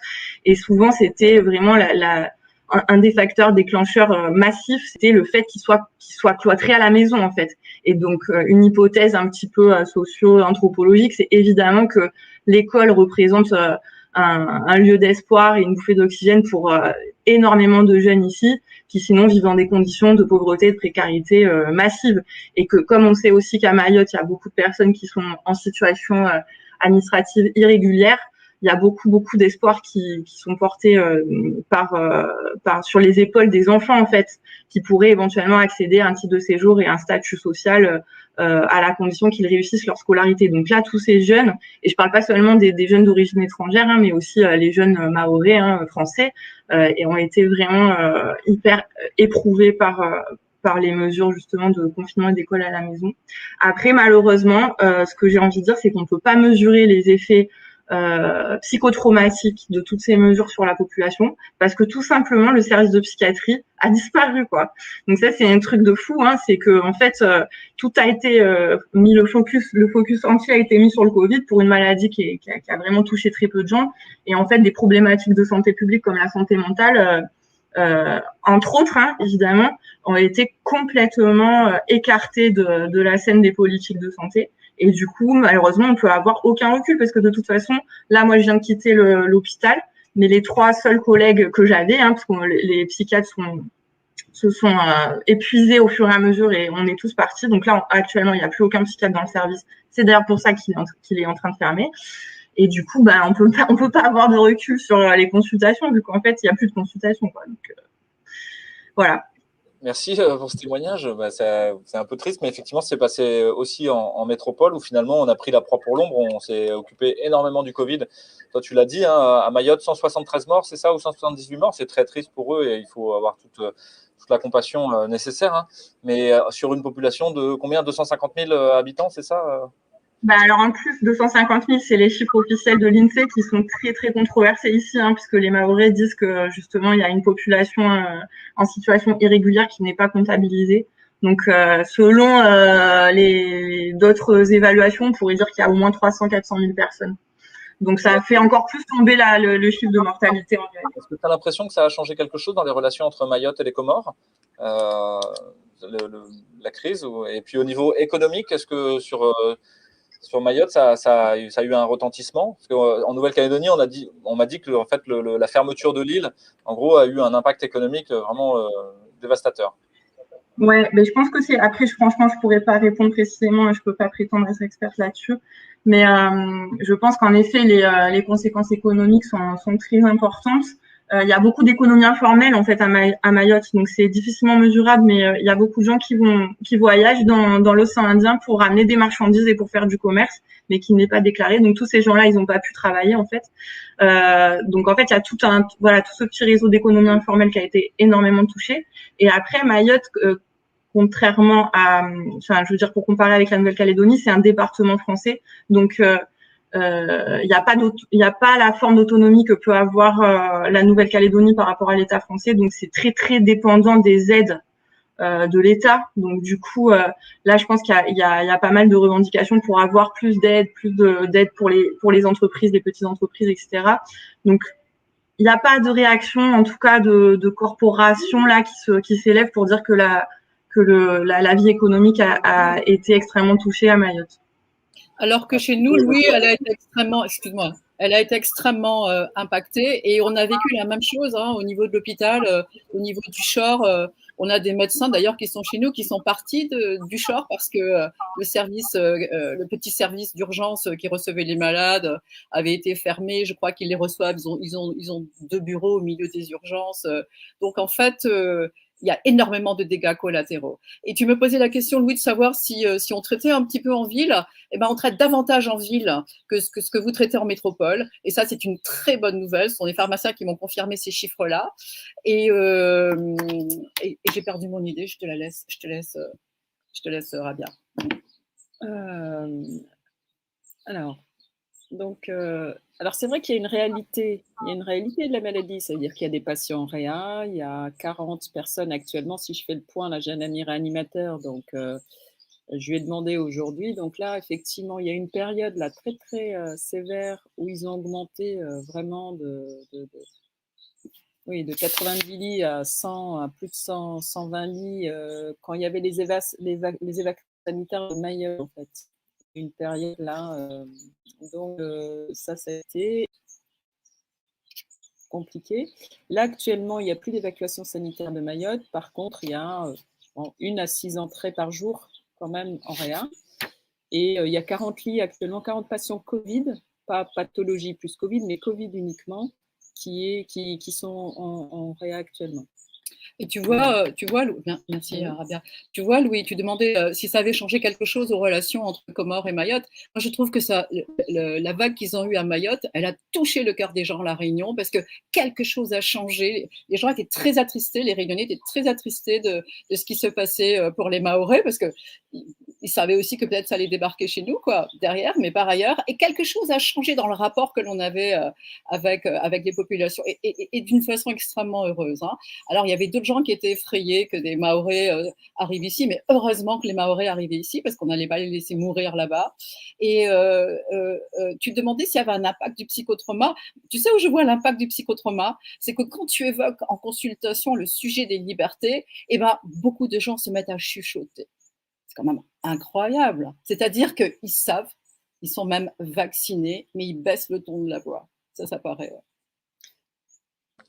Et souvent, c'était vraiment un des facteurs déclencheurs massifs, c'était le fait qu'ils soient cloîtrés à la maison, en fait. Et donc, une hypothèse un petit peu socio-anthropologique, c'est évidemment que l'école représente un lieu d'espoir et une bouffée d'oxygène pour énormément de jeunes ici qui sinon vivent dans des conditions de pauvreté et de précarité massive. Et que comme on sait aussi qu'à Mayotte, il y a beaucoup de personnes qui sont en situation administrative irrégulière, il y a beaucoup d'espoirs qui sont portés sur les épaules des enfants, en fait, qui pourraient éventuellement accéder à un titre de séjour et un statut social à la condition qu'ils réussissent leur scolarité. Donc là, tous ces jeunes, et je parle pas seulement des jeunes d'origine étrangère, hein, mais aussi les jeunes mahorais, hein, français, et ont été vraiment hyper éprouvés par les mesures justement de confinement et d'école à la maison. Après, malheureusement, ce que j'ai envie de dire, c'est qu'on ne peut pas mesurer les effets psychotraumatiques de toutes ces mesures sur la population parce que tout simplement le service de psychiatrie a disparu, quoi. Donc ça, c'est un truc de fou, hein, c'est que en fait tout a été mis, le focus entier a été mis sur le Covid pour une maladie qui a vraiment touché très peu de gens, et en fait des problématiques de santé publique comme la santé mentale entre autres, hein, évidemment, ont été complètement écartées de la scène des politiques de santé. Et du coup, malheureusement, on peut avoir aucun recul parce que de toute façon, là, moi, je viens de quitter l'hôpital, mais les 3 seuls collègues que j'avais, hein, parce que les psychiatres se sont épuisés au fur et à mesure et on est tous partis. Donc là, actuellement, il n'y a plus aucun psychiatre dans le service. C'est d'ailleurs pour ça qu'il est en train de fermer. Et du coup, on peut pas avoir de recul sur les consultations vu qu'en fait, il n'y a plus de consultations, quoi. Donc, voilà. Merci pour ce témoignage. C'est un peu triste, mais effectivement, c'est passé aussi en métropole où finalement, on a pris la proie pour l'ombre. On s'est occupé énormément du Covid. Toi, tu l'as dit, hein, à Mayotte, 173 morts, c'est ça, ou 178 morts. C'est très triste pour eux et il faut avoir toute la compassion nécessaire. Hein. Mais sur une population de combien, 250 000 habitants, c'est ça alors en plus, 250 000, c'est les chiffres officiels de l'INSEE qui sont très très controversés ici, hein, puisque les Mahorais disent que justement il y a une population en situation irrégulière qui n'est pas comptabilisée. Donc selon d'autres évaluations, on pourrait dire qu'il y a au moins 300-400 000 personnes. Donc ça fait encore plus tomber le chiffre de mortalité. Est-ce que tu as l'impression que ça a changé quelque chose dans les relations entre Mayotte et les Comores, la crise, et puis au niveau économique, est-ce que sur Mayotte, ça a eu un retentissement? Parce qu'en Nouvelle-Calédonie, on m'a dit que en fait, la fermeture de l'île, en gros, a eu un impact économique vraiment dévastateur. Ouais, mais je pense que c'est. Après, franchement, je pourrais pas répondre précisément et je peux pas prétendre être experte là-dessus. Mais je pense qu'en effet, les conséquences économiques sont très importantes. Il y a beaucoup d'économies informelles en fait à Mayotte, donc c'est difficilement mesurable, mais il y a beaucoup de gens qui voyagent dans l'océan Indien pour ramener des marchandises et pour faire du commerce, mais qui n'est pas déclaré. Donc tous ces gens-là, ils n'ont pas pu travailler en fait. Donc en fait, il y a tout ce petit réseau d'économies informelles qui a été énormément touché. Et après Mayotte, contrairement à, pour comparer avec la Nouvelle-Calédonie, c'est un département français, donc il n'y a pas la forme d'autonomie que peut avoir la Nouvelle-Calédonie par rapport à l'État français, donc c'est très très dépendant des aides de l'État. Donc du coup, là, je pense qu'il y a pas mal de revendications pour avoir plus d'aide pour les entreprises, les petites entreprises, etc. Donc il n'y a pas de réaction, en tout cas de corporations là qui s'élèvent pour dire que que la vie économique a été extrêmement touchée à Mayotte. Alors que chez nous, Louis, elle a été extrêmement, excuse-moi, elle a été extrêmement impactée et on a vécu la même chose hein, au niveau de l'hôpital, au niveau du CHOR. On a des médecins d'ailleurs qui sont chez nous, qui sont partis du CHOR parce que le petit service d'urgence qui recevait les malades avait été fermé. Je crois qu'ils les reçoivent. Ils ont 2 bureaux au milieu des urgences. Donc en fait, il y a énormément de dégâts collatéraux. Et tu me posais la question, Louis, de savoir si on traitait un petit peu en ville. Eh ben, on traite davantage en ville que ce que vous traitez en métropole. Et ça, c'est une très bonne nouvelle. Ce sont des pharmaciens qui m'ont confirmé ces chiffres-là. Et j'ai perdu mon idée. Je te laisse, Rabia. Alors c'est vrai qu'il y a une réalité. Il y a une réalité de la maladie. C'est-à-dire qu'il y a des patients en réa. Il y a 40 personnes actuellement. Si je fais le point, là, j'ai un ami réanimateur. Donc, je lui ai demandé aujourd'hui. Donc là, effectivement, il y a une période là, très, très sévère où ils ont augmenté vraiment de 90 lits à 100, à plus de 100, 120 lits quand il y avait les évacuations sanitaires de Mayotte, en fait. Une période là. Donc, ça a été compliqué. Là, actuellement, il n'y a plus d'évacuation sanitaire de Mayotte. Par contre, il y a 1 à 6 entrées par jour quand même en réa. Et il y a 40 lits actuellement, 40 patients Covid, pas pathologie plus Covid, mais Covid uniquement, qui sont en réa actuellement. Et tu vois, merci Rabia. Tu vois, Louis, tu demandais si ça avait changé quelque chose aux relations entre Comores et Mayotte. Moi, je trouve que la vague qu'ils ont eue à Mayotte, elle a touché le cœur des gens à La Réunion parce que quelque chose a changé. Les gens étaient très attristés, les Réunionnais étaient très attristés de ce qui se passait pour les Mahorais parce que ils savaient aussi que peut-être ça allait débarquer chez nous, quoi, derrière, mais par ailleurs. Et quelque chose a changé dans le rapport que l'on avait avec les populations et d'une façon extrêmement heureuse. Hein. Alors, il y avait d'autres gens qui étaient effrayés que des Mahorais arrivent ici, mais heureusement que les Mahorais arrivaient ici parce qu'on n'allait pas les laisser mourir là-bas. Et tu te demandais s'il y avait un impact du psychotrauma. Tu sais où je vois l'impact du psychotrauma? C'est que quand tu évoques en consultation le sujet des libertés, eh ben, beaucoup de gens se mettent à chuchoter. C'est quand même incroyable. C'est-à-dire qu'ils savent, ils sont même vaccinés, mais ils baissent le ton de la voix. Ça paraît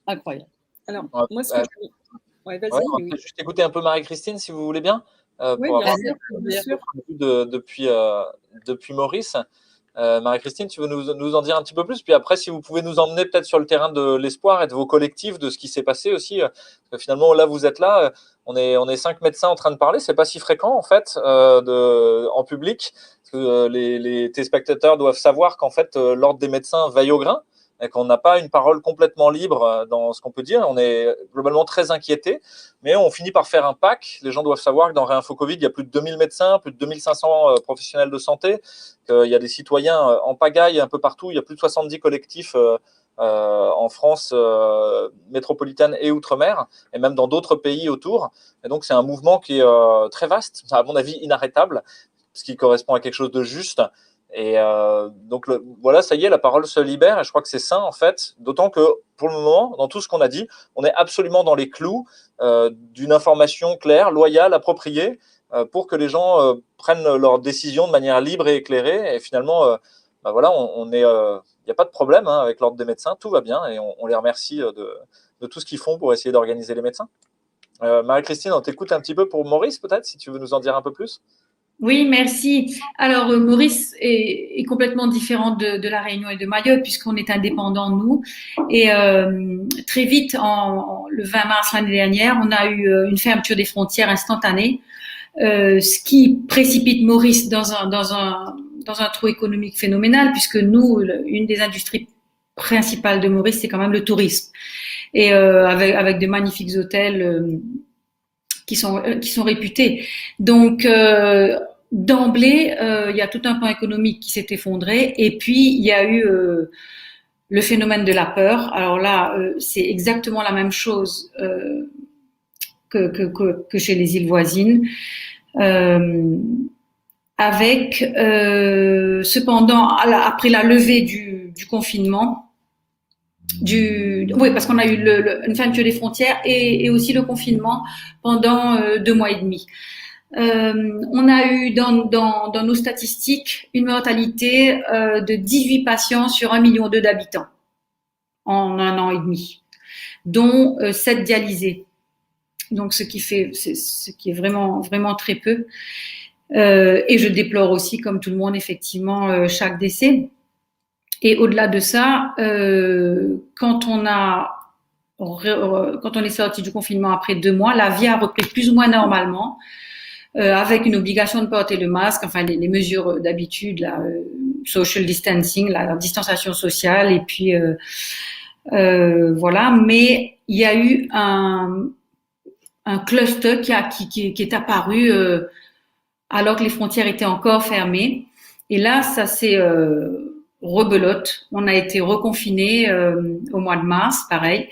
incroyable. Alors, moi, ce que je... Ouais, vas-y. On va juste écouter un peu Marie-Christine, si vous voulez bien, oui, pour avoir bien sûr. Depuis Maurice. Marie-Christine, tu veux nous en dire un petit peu plus? Puis après, si vous pouvez nous emmener peut-être sur le terrain de l'espoir et de vos collectifs, de ce qui s'est passé aussi. Parce que finalement, là, vous êtes là, on est 5 médecins en train de parler. C'est pas si fréquent, en fait, en public. Parce que les téléspectateurs doivent savoir qu'en fait, l'Ordre des médecins veille au grain et qu'on n'a pas une parole complètement libre dans ce qu'on peut dire. On est globalement très inquiétés, mais on finit par faire un pack. Les gens doivent savoir que dans Réinfo Covid, il y a plus de 2000 médecins, plus de 2500 professionnels de santé, qu'il y a des citoyens en pagaille un peu partout. Il y a plus de 70 collectifs en France métropolitaine et outre-mer, et même dans d'autres pays autour. Et donc, c'est un mouvement qui est très vaste, à mon avis inarrêtable, ce qui correspond à quelque chose de juste. Et donc, voilà, ça y est, la parole se libère et je crois que c'est sain, en fait, d'autant que, pour le moment, dans tout ce qu'on a dit, on est absolument dans les clous d'une information claire, loyale, appropriée, pour que les gens prennent leurs décisions de manière libre et éclairée. Et finalement, voilà, il n'y a pas de problème avec l'Ordre des médecins, tout va bien et on les remercie de tout ce qu'ils font pour essayer d'organiser les médecins. Marie-Christine, on t'écoute un petit peu pour Maurice, peut-être, si tu veux nous en dire un peu plus. Oui, merci. Alors, Maurice est complètement différent de La Réunion et de Mayotte puisqu'on est indépendants, nous. Et très vite, le 20 mars l'année dernière, on a eu une fermeture des frontières instantanée, ce qui précipite Maurice dans un trou économique phénoménal puisque nous, une des industries principales de Maurice, c'est quand même le tourisme. Et avec de magnifiques hôtels qui sont réputés. Donc, d'emblée, il y a tout un pan économique qui s'est effondré. Et puis, il y a eu le phénomène de la peur. Alors là, c'est exactement la même chose que chez les îles voisines. Cependant, après la levée du confinement, oui, parce qu'on a eu une fermeture des frontières et aussi le confinement pendant 2 mois et demi. On a eu dans nos statistiques une mortalité de 18 patients sur 1,2 million d'habitants en 1 an et demi, dont 7 dialysés. Donc, ce qui est vraiment, vraiment très peu. Et je déplore aussi, comme tout le monde, effectivement, chaque décès. Et au-delà de ça, quand on est sorti du confinement après 2 mois, la vie a repris plus ou moins normalement, avec une obligation de porter le masque, enfin les mesures d'habitude, la social distancing, la distanciation sociale, et puis voilà. Mais il y a eu un cluster qui est apparu alors que les frontières étaient encore fermées. Et là, ça s'est rebelote. On a été reconfinés au mois de mars, pareil,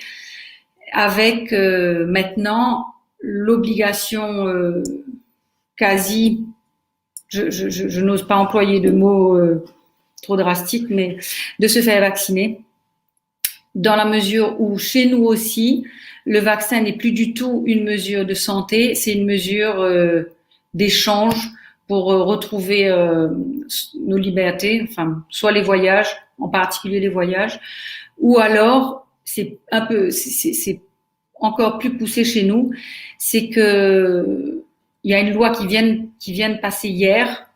avec maintenant l'obligation quasi, je n'ose pas employer de mots trop drastiques, mais de se faire vacciner, dans la mesure où chez nous aussi, le vaccin n'est plus du tout une mesure de santé, c'est une mesure d'échange pour retrouver nos libertés, enfin, soit les voyages, en particulier les voyages, ou alors, c'est encore plus poussé chez nous, c'est que il y a une loi qui vient de passer hier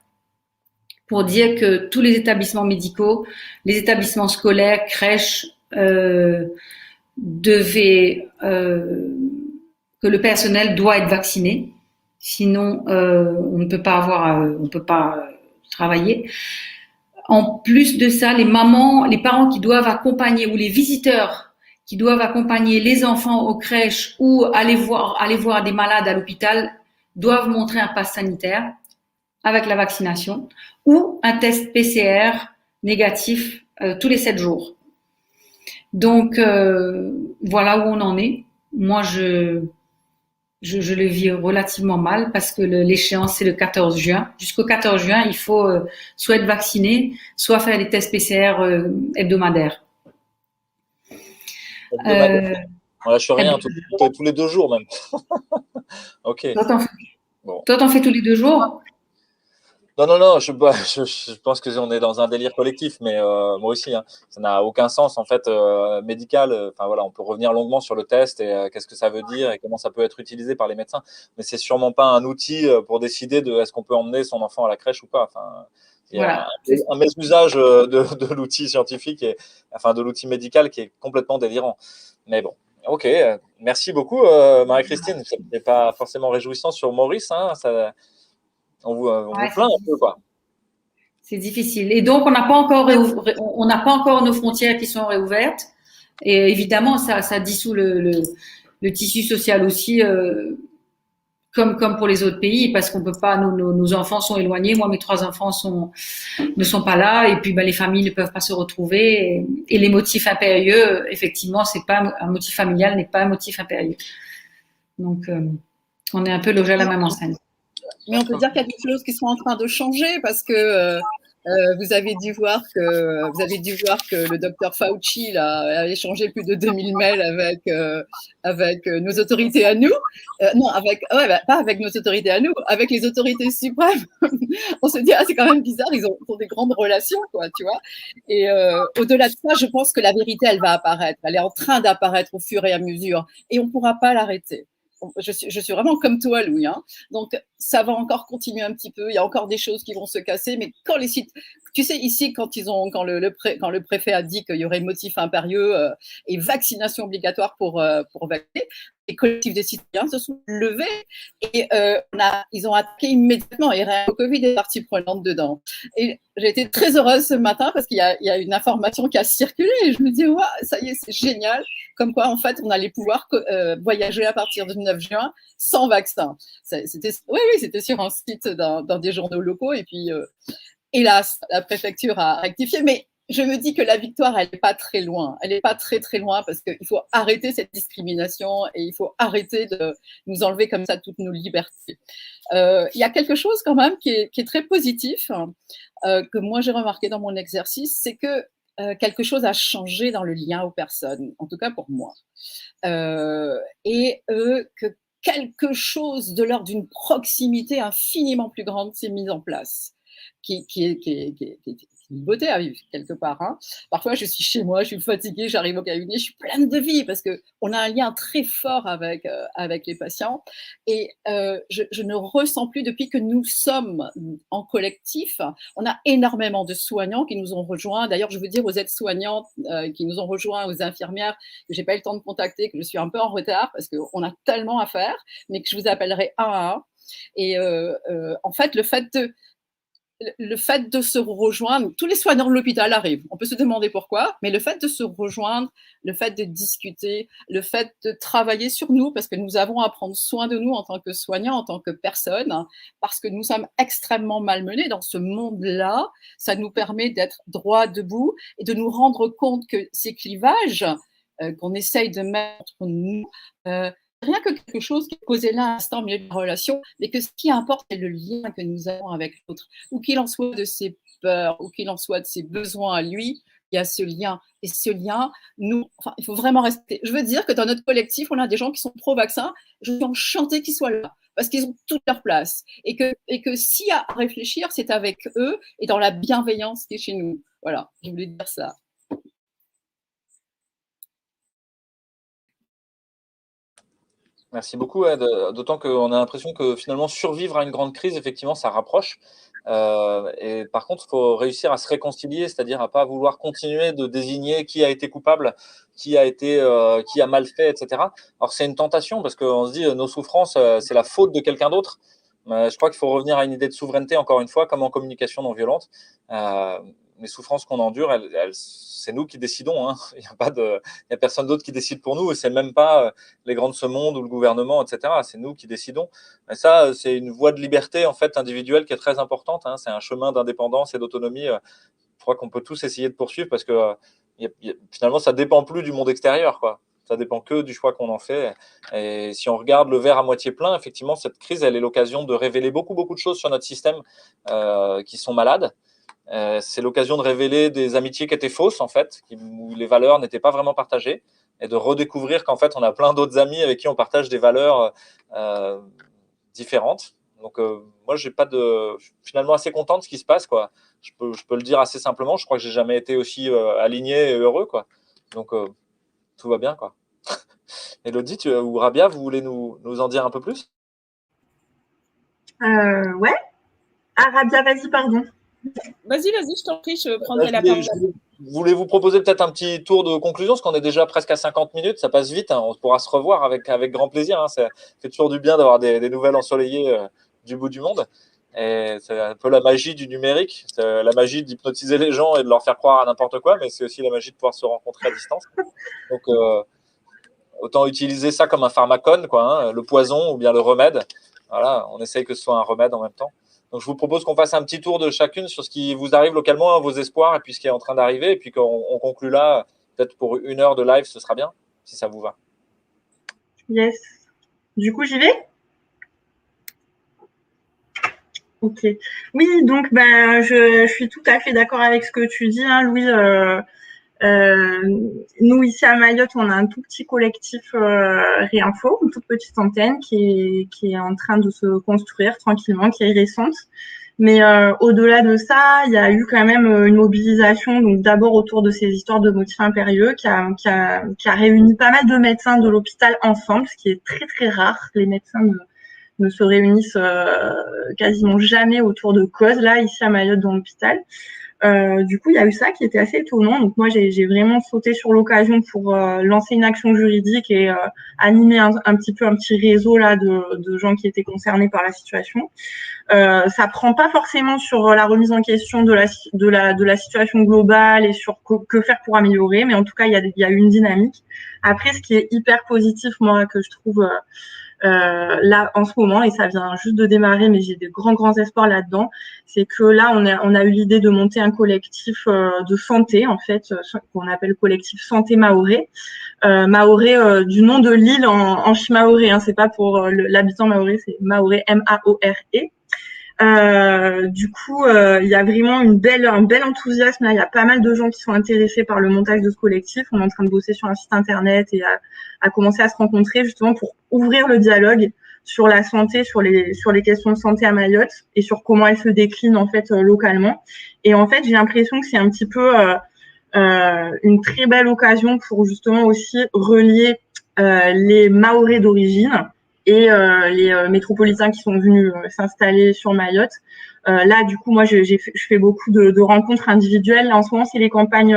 pour dire que tous les établissements médicaux, les établissements scolaires, crèches, devaient que le personnel doit être vacciné, sinon on ne peut pas travailler. En plus de ça, les parents qui doivent accompagner ou les visiteurs qui doivent accompagner les enfants aux crèches ou aller voir des malades à l'hôpital doivent montrer un pass sanitaire avec la vaccination ou un test PCR négatif tous les 7 jours. Donc voilà où on en est. Moi, je le vis relativement mal parce que l'échéance c'est le 14 juin. Jusqu'au 14 juin, il faut soit être vacciné, soit faire des tests PCR hebdomadaires. Moi, je suis rien, tous les 2 jours même. Ok. Toi, t'en fais tous les 2 jours? Non, je pense que on est dans un délire collectif, mais moi aussi, hein, ça n'a aucun sens en fait médical. Enfin voilà, on peut revenir longuement sur le test et qu'est-ce que ça veut dire et comment ça peut être utilisé par les médecins, mais c'est sûrement pas un outil pour décider de est-ce qu'on peut emmener son enfant à la crèche ou pas. Enfin, il y a un mésusage de l'outil scientifique et enfin de l'outil médical qui est complètement délirant. Mais bon, ok, merci beaucoup Marie-Christine. Ça n'est pas forcément réjouissant sur Maurice, hein, ça. On vous plaint un peu, quoi. C'est difficile. Et donc, on n'a pas encore nos frontières qui sont réouvertes. Et évidemment, ça dissout le tissu social aussi, comme pour les autres pays, parce qu'on peut pas, nos enfants sont éloignés. Moi, mes 3 enfants ne sont pas là. Et puis, les familles ne peuvent pas se retrouver. Et les motifs impérieux, effectivement, c'est pas un motif familial, n'est pas un motif impérieux. Donc, on est un peu logés à la même enseigne. Mais on peut dire qu'il y a des choses qui sont en train de changer parce que vous avez dû voir que le docteur Fauci là, a échangé plus de 2000 mails avec nos autorités à nous. Non, pas avec nos autorités à nous, avec les autorités suprêmes. On se dit, c'est quand même bizarre, ils ont des grandes relations, quoi, tu vois. Et au-delà de ça, je pense que la vérité, elle va apparaître. Elle est en train d'apparaître au fur et à mesure et on ne pourra pas l'arrêter. Je suis vraiment comme toi, Louis. Hein. Donc, ça va encore continuer un petit peu. Il y a encore des choses qui vont se casser. Mais quand les sites, tu sais, ici, quand le préfet a dit qu'il y aurait motif impérieux et vaccination obligatoire pour vacciner, les collectifs des citoyens se sont levés et ils ont attaqué immédiatement. Et le Covid est partie prenante dedans. Et j'ai été très heureuse ce matin parce qu'il y a une information qui a circulé. Et je me dis, ouais, ça y est, c'est génial. Comme quoi, en fait, on allait pouvoir voyager à partir du 9 juin sans vaccin. C'était sur un site dans des journaux locaux. Et puis, hélas, la préfecture a rectifié. Mais je me dis que la victoire, elle n'est pas très loin. Elle n'est pas très, très loin parce qu'il faut arrêter cette discrimination et il faut arrêter de nous enlever comme ça toutes nos libertés. Il y a quelque chose quand même qui est très positif, que moi j'ai remarqué dans mon exercice, c'est que quelque chose a changé dans le lien aux personnes, en tout cas pour moi. Que quelque chose de l'ordre d'une proximité infiniment plus grande s'est mis en place, qui est une beauté à vivre quelque part. Hein. Parfois, je suis chez moi, je suis fatiguée, j'arrive au cabinet, je suis pleine de vie parce qu'on a un lien très fort avec les patients. Et je ne ressens plus, depuis que nous sommes en collectif, on a énormément de soignants qui nous ont rejoints. D'ailleurs, je veux dire aux aides-soignantes qui nous ont rejoints, aux infirmières que j'ai pas eu le temps de contacter, que je suis un peu en retard parce qu'on a tellement à faire, mais que je vous appellerai un à un. Et en fait, le fait de se rejoindre, tous les soignants de l'hôpital arrivent, on peut se demander pourquoi, mais le fait de se rejoindre, le fait de discuter, le fait de travailler sur nous, parce que nous avons à prendre soin de nous en tant que soignants, en tant que personnes, parce que nous sommes extrêmement malmenés dans ce monde-là, ça nous permet d'être droit debout et de nous rendre compte que ces clivages qu'on essaye de mettre entre nous, rien que quelque chose qui est posé là à l'instant au milieu de la relation, mais que ce qui importe, c'est le lien que nous avons avec l'autre. Ou qu'il en soit de ses peurs, ou qu'il en soit de ses besoins à lui, il y a ce lien. Et ce lien, il faut vraiment rester. Je veux dire que dans notre collectif, on a des gens qui sont pro-vaccin. Je suis enchantée qu'ils soient là, parce qu'ils ont toute leur place. Et que s'il y a à réfléchir, c'est avec eux et dans la bienveillance qui est chez nous. Voilà, je voulais dire ça. Merci beaucoup, Ed. D'autant qu'on a l'impression que finalement survivre à une grande crise, effectivement, ça rapproche. Et par contre, il faut réussir à se réconcilier, c'est-à-dire à pas vouloir continuer de désigner qui a été coupable, qui a mal fait, etc. Alors c'est une tentation parce qu'on se dit nos souffrances, c'est la faute de quelqu'un d'autre. Je crois qu'il faut revenir à une idée de souveraineté, encore une fois, comme en communication non violente. Les souffrances qu'on endure, c'est nous qui décidons. Hein. Il n'y a personne d'autre qui décide pour nous. Et c'est même pas les grands de ce monde ou le gouvernement, etc. C'est nous qui décidons. Et ça, c'est une voie de liberté en fait individuelle qui est très importante. Hein. C'est un chemin d'indépendance et d'autonomie. Je crois qu'on peut tous essayer de poursuivre parce que finalement, ça dépend plus du monde extérieur, quoi. Ça dépend que du choix qu'on en fait. Et si on regarde le verre à moitié plein, effectivement, cette crise, elle est l'occasion de révéler beaucoup de choses sur notre système qui sont malades. C'est l'occasion de révéler des amitiés qui étaient fausses, en fait, où les valeurs n'étaient pas vraiment partagées, et de redécouvrir qu'en fait, on a plein d'autres amis avec qui on partage des valeurs différentes. Donc, moi, je suis finalement assez content de ce qui se passe, quoi. Je peux le dire assez simplement. Je crois que j'ai jamais été aussi aligné et heureux, quoi. Donc, tout va bien, quoi. Elodie ou Rabia, vous voulez nous en dire un peu plus? Ouais. Ah, Rabia, vas-y, pardon. Vas-y, je t'en prie, je prendrai la parole. Voulez-vous proposer peut-être un petit tour de conclusion, parce qu'on est déjà presque à 50 minutes, ça passe vite, hein, on pourra se revoir avec grand plaisir. Hein, ça fait toujours du bien d'avoir des nouvelles ensoleillées du bout du monde. Et c'est un peu la magie du numérique, c'est la magie d'hypnotiser les gens et de leur faire croire à n'importe quoi, mais c'est aussi la magie de pouvoir se rencontrer à distance. Donc, autant utiliser ça comme un pharmacone, quoi, hein, le poison ou bien le remède. Voilà, on essaye que ce soit un remède en même temps. Donc, je vous propose qu'on fasse un petit tour de chacune sur ce qui vous arrive localement, vos espoirs, et puis ce qui est en train d'arriver, et puis qu'on conclut là, peut-être pour 1 heure de live, ce sera bien, si ça vous va. Yes. Du coup, j'y vais ? Ok. Oui, donc je suis tout à fait d'accord avec ce que tu dis, hein, Louis. Nous, ici à Mayotte, on a un tout petit collectif Réinfo, une toute petite antenne qui est en train de se construire tranquillement, qui est récente. Mais au-delà de ça, il y a eu quand même une mobilisation, donc d'abord autour de ces histoires de motifs impérieux, qui a réuni pas mal de médecins de l'hôpital ensemble, ce qui est très très rare. Les médecins ne se réunissent quasiment jamais autour de causes, là, ici à Mayotte, dans l'hôpital. Du coup, il y a eu ça qui était assez étonnant. Donc moi, j'ai vraiment sauté sur l'occasion pour lancer une action juridique et animer un petit réseau là de gens qui étaient concernés par la situation. Ça prend pas forcément sur la remise en question de la situation globale et sur que faire pour améliorer, mais en tout cas, il y a une dynamique. Après, ce qui est hyper positif, moi, que je trouve là en ce moment, et ça vient juste de démarrer, mais j'ai des grands espoirs là-dedans, c'est que là on a eu l'idée de monter un collectif de santé, en fait, qu'on appelle collectif Santé Maoré. Maoré du nom de l'île en shimaoré, hein, c'est pas pour l'habitant maoré, c'est Maoré, M-A-O-R-E. Du coup, il y a vraiment un bel enthousiasme. Là, il y a pas mal de gens qui sont intéressés par le montage de ce collectif. On est en train de bosser sur un site internet et à commencer à se rencontrer justement pour ouvrir le dialogue sur la santé, sur les questions de santé à Mayotte et sur comment elle se décline en fait localement. Et en fait, j'ai l'impression que c'est un petit peu une très belle occasion pour justement aussi relier les Mahorais d'origine et les métropolitains qui sont venus s'installer sur Mayotte. Là, du coup, moi, je fais beaucoup de rencontres individuelles. Là, en ce moment, c'est les campagnes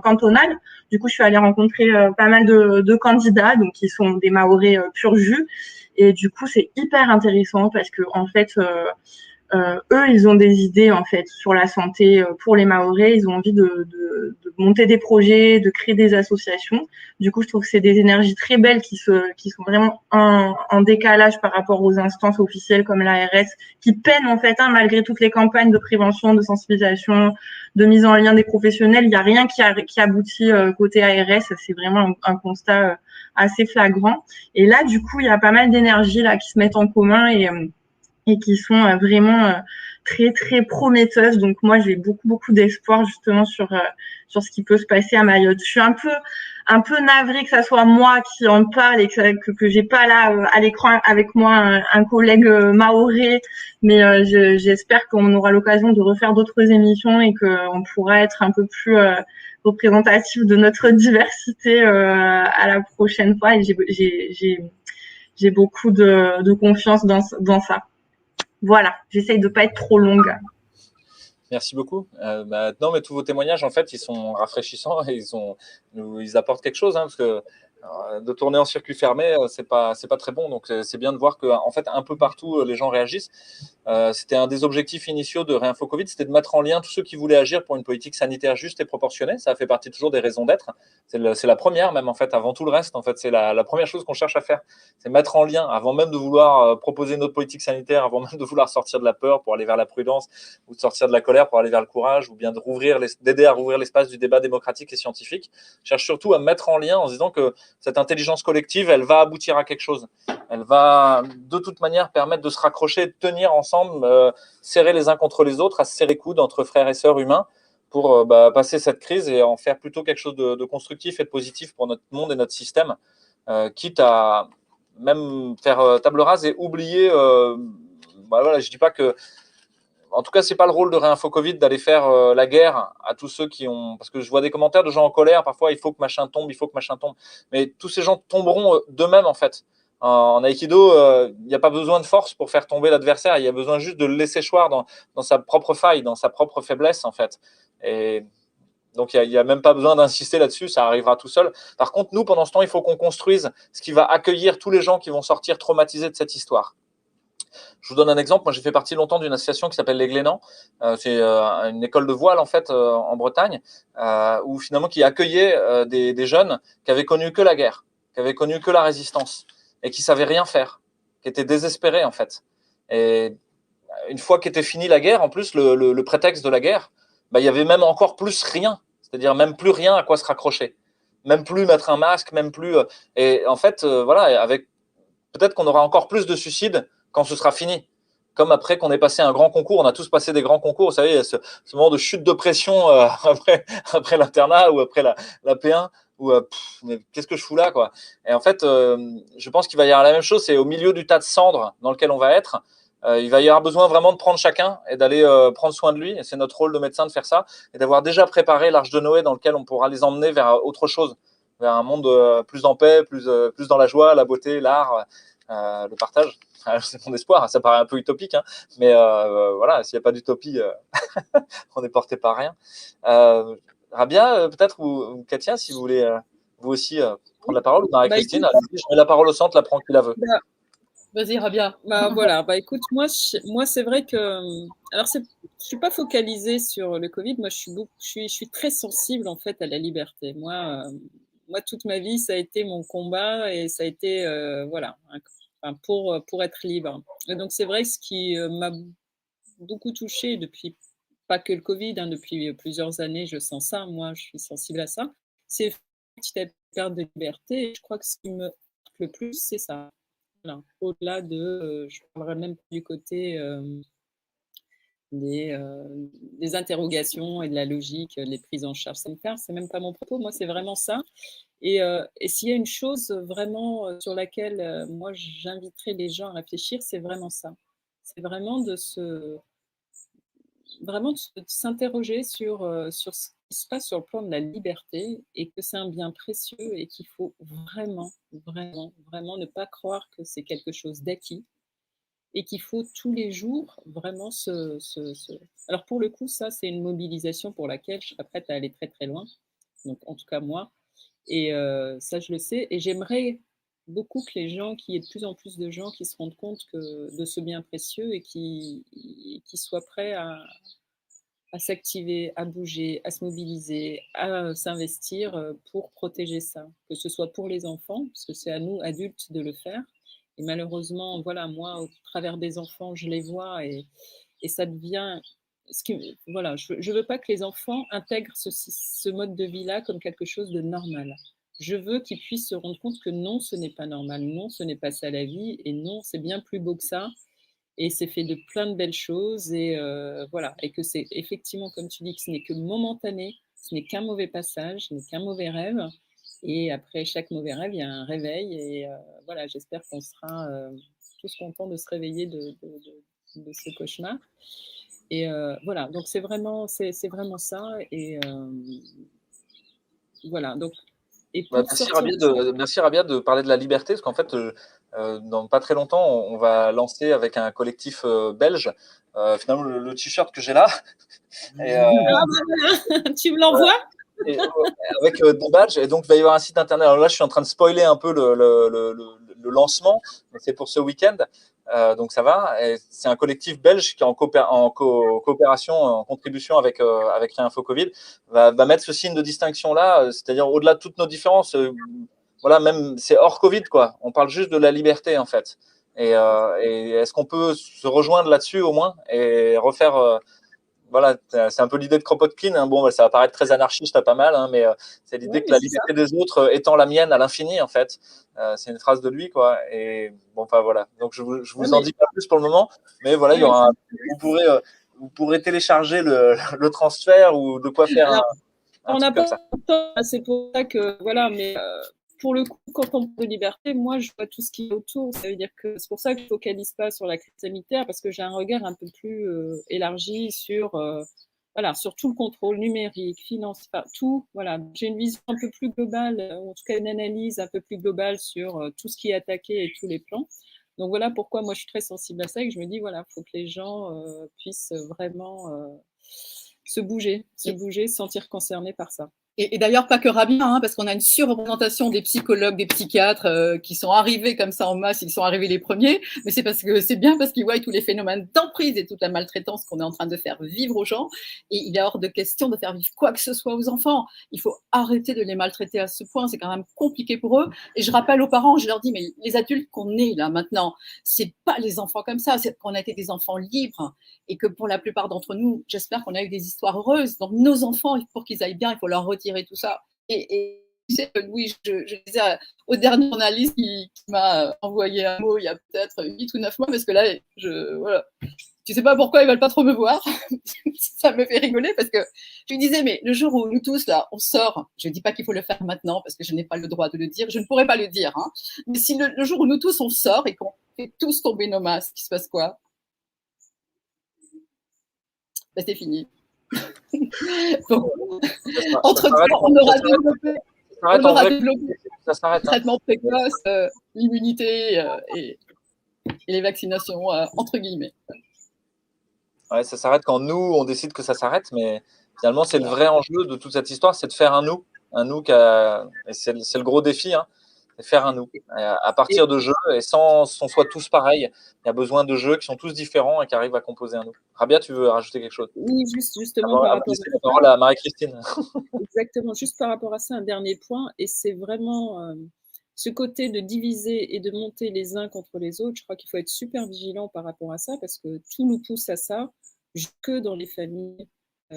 cantonales. Du coup, je suis allée rencontrer pas mal de candidats, donc qui sont des Mahorais pur jus. Et du coup, c'est hyper intéressant parce que en fait, eux, ils ont des idées en fait sur la santé pour les Mahorais. Ils ont envie de monter des projets, de créer des associations. Du coup, je trouve que c'est des énergies très belles qui sont vraiment en décalage par rapport aux instances officielles comme l'ARS, qui peinent en fait, malgré toutes les campagnes de prévention, de sensibilisation, de mise en lien des professionnels. Il n'y a rien qui aboutit côté ARS. C'est vraiment un constat assez flagrant. Et là, du coup, il y a pas mal d'énergies là qui se mettent en commun et qui sont vraiment très très prometteuses. Donc moi j'ai beaucoup d'espoir justement sur ce qui peut se passer à Mayotte. Je suis un peu navrée que ça soit moi qui en parle et que j'ai pas là à l'écran avec moi un collègue mahorais, mais j'espère qu'on aura l'occasion de refaire d'autres émissions et qu'on pourra être un peu plus représentatif de notre diversité à la prochaine fois. Et j'ai beaucoup de confiance dans ça. Voilà, j'essaye de pas être trop longue. Merci beaucoup. Non, mais tous vos témoignages, en fait, ils sont rafraîchissants et ils apportent quelque chose, parce que de tourner en circuit fermé, c'est pas très bon. Donc, c'est bien de voir que, en fait, un peu partout, les gens réagissent. C'était un des objectifs initiaux de Réinfo Covid, c'était de mettre en lien tous ceux qui voulaient agir pour une politique sanitaire juste et proportionnée. Ça fait partie toujours des raisons d'être. C'est la première, même en fait, avant tout le reste. En fait, c'est la première chose qu'on cherche à faire, c'est mettre en lien, avant même de vouloir proposer notre politique sanitaire, avant même de vouloir sortir de la peur pour aller vers la prudence, ou de sortir de la colère pour aller vers le courage, ou bien d'aider à rouvrir l'espace du débat démocratique et scientifique. Je cherche surtout à mettre en lien en se disant que cette intelligence collective, elle va aboutir à quelque chose. Elle va de toute manière permettre de se raccrocher, de tenir ensemble, serrer les uns contre les autres, à se serrer les coudes entre frères et sœurs humains pour passer cette crise et en faire plutôt quelque chose de constructif et de positif pour notre monde et notre système, quitte à même faire table rase et oublier. Voilà, je dis pas que. En tout cas, c'est pas le rôle de Réinfo Covid d'aller faire la guerre à tous ceux qui ont. Parce que je vois des commentaires de gens en colère. Parfois, il faut que machin tombe, il faut que machin tombe. Mais tous ces gens tomberont d'eux-mêmes, en fait. En aïkido, il n'y a pas besoin de force pour faire tomber l'adversaire. Il y a besoin juste de le laisser choir dans sa propre faille, dans sa propre faiblesse, en fait. Et donc, il n'y a même pas besoin d'insister là-dessus. Ça arrivera tout seul. Par contre, nous, pendant ce temps, il faut qu'on construise ce qui va accueillir tous les gens qui vont sortir traumatisés de cette histoire. Je vous donne un exemple. Moi, j'ai fait partie longtemps d'une association qui s'appelle Les Glénans. C'est une école de voile, en fait, en Bretagne, où finalement, qui accueillait des jeunes qui avaient connu que la guerre, qui avaient connu que la résistance et qui savaient rien faire, qui étaient désespérés, en fait. Et une fois qu'était finie la guerre, en plus, le prétexte de la guerre, il y avait même encore plus rien. C'est-à-dire même plus rien à quoi se raccrocher. Même plus mettre un masque, même plus. Et en fait, voilà, avec peut-être qu'on aura encore plus de suicides quand ce sera fini. Comme après qu'on ait passé un grand concours, on a tous passé des grands concours, vous savez, ce moment de chute de pression après l'internat ou après la P1, où mais qu'est-ce que je fous là, quoi. Et en fait, je pense qu'il va y avoir la même chose, c'est au milieu du tas de cendres dans lequel on va être, il va y avoir besoin vraiment de prendre chacun et d'aller prendre soin de lui, et c'est notre rôle de médecin de faire ça, et d'avoir déjà préparé l'Arche de Noé dans lequel on pourra les emmener vers autre chose, vers un monde plus en paix, plus dans la joie, la beauté, l'art, le partage. C'est mon espoir, ça paraît un peu utopique, mais voilà, s'il n'y a pas d'utopie, on n'est porté par rien. Rabia, peut-être, ou Katia, si vous voulez vous aussi prendre la parole, ou Marie-Christine, je mets la parole au centre, la prend qui la veut. Vas-y, Rabia. Voilà, écoute, moi c'est vrai que. Alors, je ne suis pas focalisée sur le Covid, moi je suis très sensible en fait à la liberté. Moi, toute ma vie, ça a été mon combat et ça a été, voilà, pour être libre. Et donc, c'est vrai que ce qui m'a beaucoup touchée depuis, pas que le Covid, depuis plusieurs années, je sens ça, moi, je suis sensible à ça, c'est cette perte de liberté. Et je crois que ce qui me marque le plus, c'est ça. Voilà. Au-delà de, je parlerai même du côté des interrogations et de la logique, les prises en charge sanitaire. C'est même pas mon propos. Moi, c'est vraiment ça. Et s'il y a une chose vraiment sur laquelle moi j'inviterais les gens à réfléchir, c'est vraiment ça. C'est vraiment de s'interroger sur ce qui se passe sur le plan de la liberté et que c'est un bien précieux et qu'il faut vraiment, vraiment, vraiment ne pas croire que c'est quelque chose d'acquis et qu'il faut tous les jours vraiment Alors pour le coup, ça, c'est une mobilisation pour laquelle je serais prête à aller très très loin. Donc en tout cas moi. Et ça, je le sais. Et j'aimerais beaucoup que les gens, qu'il y ait de plus en plus de gens qui se rendent compte de ce bien précieux et qui soient prêts à s'activer, à bouger, à se mobiliser, à s'investir pour protéger ça. Que ce soit pour les enfants, parce que c'est à nous, adultes, de le faire. Et malheureusement, voilà, moi, au travers des enfants, je les vois et ça devient... voilà, je ne veux pas que les enfants intègrent ce mode de vie-là comme quelque chose de normal. Je veux qu'ils puissent se rendre compte que non, ce n'est pas normal, non, ce n'est pas ça la vie, et non, c'est bien plus beau que ça, et c'est fait de plein de belles choses, et voilà, et que c'est effectivement, comme tu dis, que ce n'est que momentané, ce n'est qu'un mauvais passage, ce n'est qu'un mauvais rêve, et après chaque mauvais rêve, il y a un réveil, et voilà, j'espère qu'on sera tous contents de se réveiller de ce cauchemar. Et voilà, donc c'est vraiment ça. Et voilà, donc, et pour merci Rabia de parler de la liberté, parce qu'en fait, dans pas très longtemps, on va lancer avec un collectif belge, finalement, le t-shirt que j'ai là. Et, tu me l'envoies et, avec des badges, et donc il va y avoir un site internet. Alors là, je suis en train de spoiler un peu le lancement, mais c'est pour ce week-end. Donc ça va. C'est un collectif belge qui est en coopération, en contribution avec Réinfo Covid, va mettre ce signe de distinction là, c'est-à-dire au-delà de toutes nos différences. Voilà, même c'est hors Covid quoi. On parle juste de la liberté en fait. Et est-ce qu'on peut se rejoindre là-dessus au moins et refaire voilà, c'est un peu l'idée de Kropotkin. Hein. Bon, ça va paraître très anarchiste, pas mal, hein, mais c'est l'idée que la liberté des autres étant la mienne à l'infini, en fait. C'est une phrase de lui, quoi. Et bon, enfin voilà. Donc je vous en dis pas plus pour le moment, mais voilà, il y aura. Vous pourrez télécharger le transfert ou de quoi faire un truc comme ça. C'est pour ça que voilà, mais pour le coup, quand on parle de liberté, moi, je vois tout ce qui est autour. Ça veut dire que c'est pour ça que je ne focalise pas sur la crise sanitaire, parce que j'ai un regard un peu plus élargi sur, voilà, sur tout le contrôle numérique, financier, tout. Voilà, j'ai une vision un peu plus globale, ou en tout cas une analyse un peu plus globale sur tout ce qui est attaqué et tous les plans. Donc voilà pourquoi moi je suis très sensible à ça et que je me dis, voilà, il faut que les gens puissent vraiment se bouger, se sentir concernés par ça. Et d'ailleurs, pas que Rabia, hein, parce qu'on a une surreprésentation des psychologues, des psychiatres qui sont arrivés comme ça en masse, ils sont arrivés les premiers, mais c'est parce que c'est bien parce qu'ils voient tous les phénomènes d'emprise et toute la maltraitance qu'on est en train de faire vivre aux gens. Et il est hors de question de faire vivre quoi que ce soit aux enfants. Il faut arrêter de les maltraiter à ce point, c'est quand même compliqué pour eux. Et je rappelle aux parents, je leur dis, mais les adultes qu'on est là maintenant, c'est pas les enfants comme ça, c'est qu'on a été des enfants libres et que pour la plupart d'entre nous, j'espère qu'on a eu des histoires heureuses. Donc nos enfants, pour qu'ils aillent bien, il faut leur retirer tout ça. Et tu sais, Louis, je disais au dernier journaliste qui m'a envoyé un mot il y a peut-être 8 ou 9 mois, parce que là, voilà. Tu sais pas pourquoi ils veulent pas trop me voir. Ça me fait rigoler parce que je lui disais, mais le jour où nous tous, là, on sort, je dis pas qu'il faut le faire maintenant parce que je n'ai pas le droit de le dire, je ne pourrais pas le dire, hein. Mais si le jour où nous tous, on sort et qu'on fait tous tomber nos masques, il se passe quoi? Ben, c'est fini. Donc, entre-temps, on aura développé le traitement précoce, l'immunité et les vaccinations, entre guillemets. Ouais, ça s'arrête quand nous, on décide que ça s'arrête, mais finalement, c'est le vrai enjeu de toute cette histoire, c'est de faire un nous et c'est le gros défi, hein, c'est faire un nous. À partir de jeux, et sans qu'on soit tous pareils, il y a besoin de jeux qui sont tous différents et qui arrivent à composer un nous. Rabia, tu veux rajouter quelque chose? Oui, justement par rapport la parole à Marie-Christine. Exactement, juste par rapport à ça, un dernier point, et c'est vraiment ce côté de diviser et de monter les uns contre les autres. Je crois qu'il faut être super vigilant par rapport à ça, parce que tout nous pousse à ça, que dans les familles,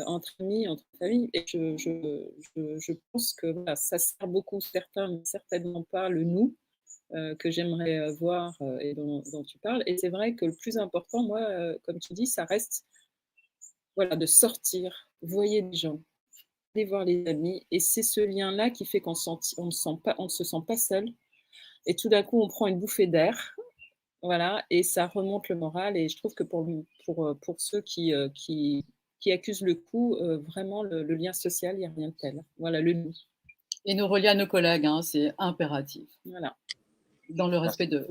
entre amis, entre familles. Et je pense que voilà, ça sert beaucoup certains, mais certainement pas le nous que j'aimerais voir et dont tu parles. Et c'est vrai que le plus important, moi, comme tu dis, ça reste voilà, de sortir, voyez des gens, aller voir les amis, et c'est ce lien-là qui fait qu'on ne se sent pas seul, et tout d'un coup, on prend une bouffée d'air, voilà, et ça remonte le moral, et je trouve que pour ceux qui accusent le coup, vraiment, le lien social, il n'y a rien de tel. Voilà, le loup. Et nous relier à nos collègues, hein, c'est impératif, Voilà. dans le respect de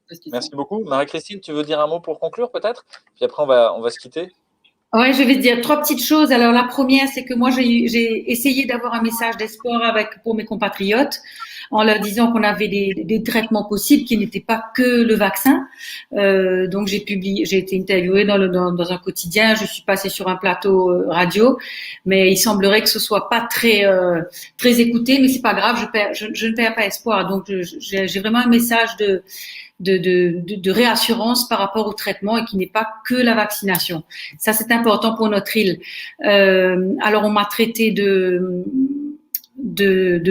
ce qu'ils Merci sont. beaucoup. Marie-Christine, tu veux dire un mot pour conclure peut-être? Puis après, on va se quitter. Ouais, je vais te dire 3 petites choses. Alors, la première, c'est que moi, j'ai essayé d'avoir un message d'espoir pour mes compatriotes en leur disant qu'on avait des traitements possibles qui n'étaient pas que le vaccin. Donc, j'ai été interviewée dans un quotidien. Je suis passée sur un plateau radio, mais il semblerait que ce soit pas très écouté, mais c'est pas grave. Je ne perds pas espoir. Donc, j'ai vraiment un message de réassurance par rapport au traitement et qui n'est pas que la vaccination. Ça, c'est important pour notre île. Alors, on m'a traité de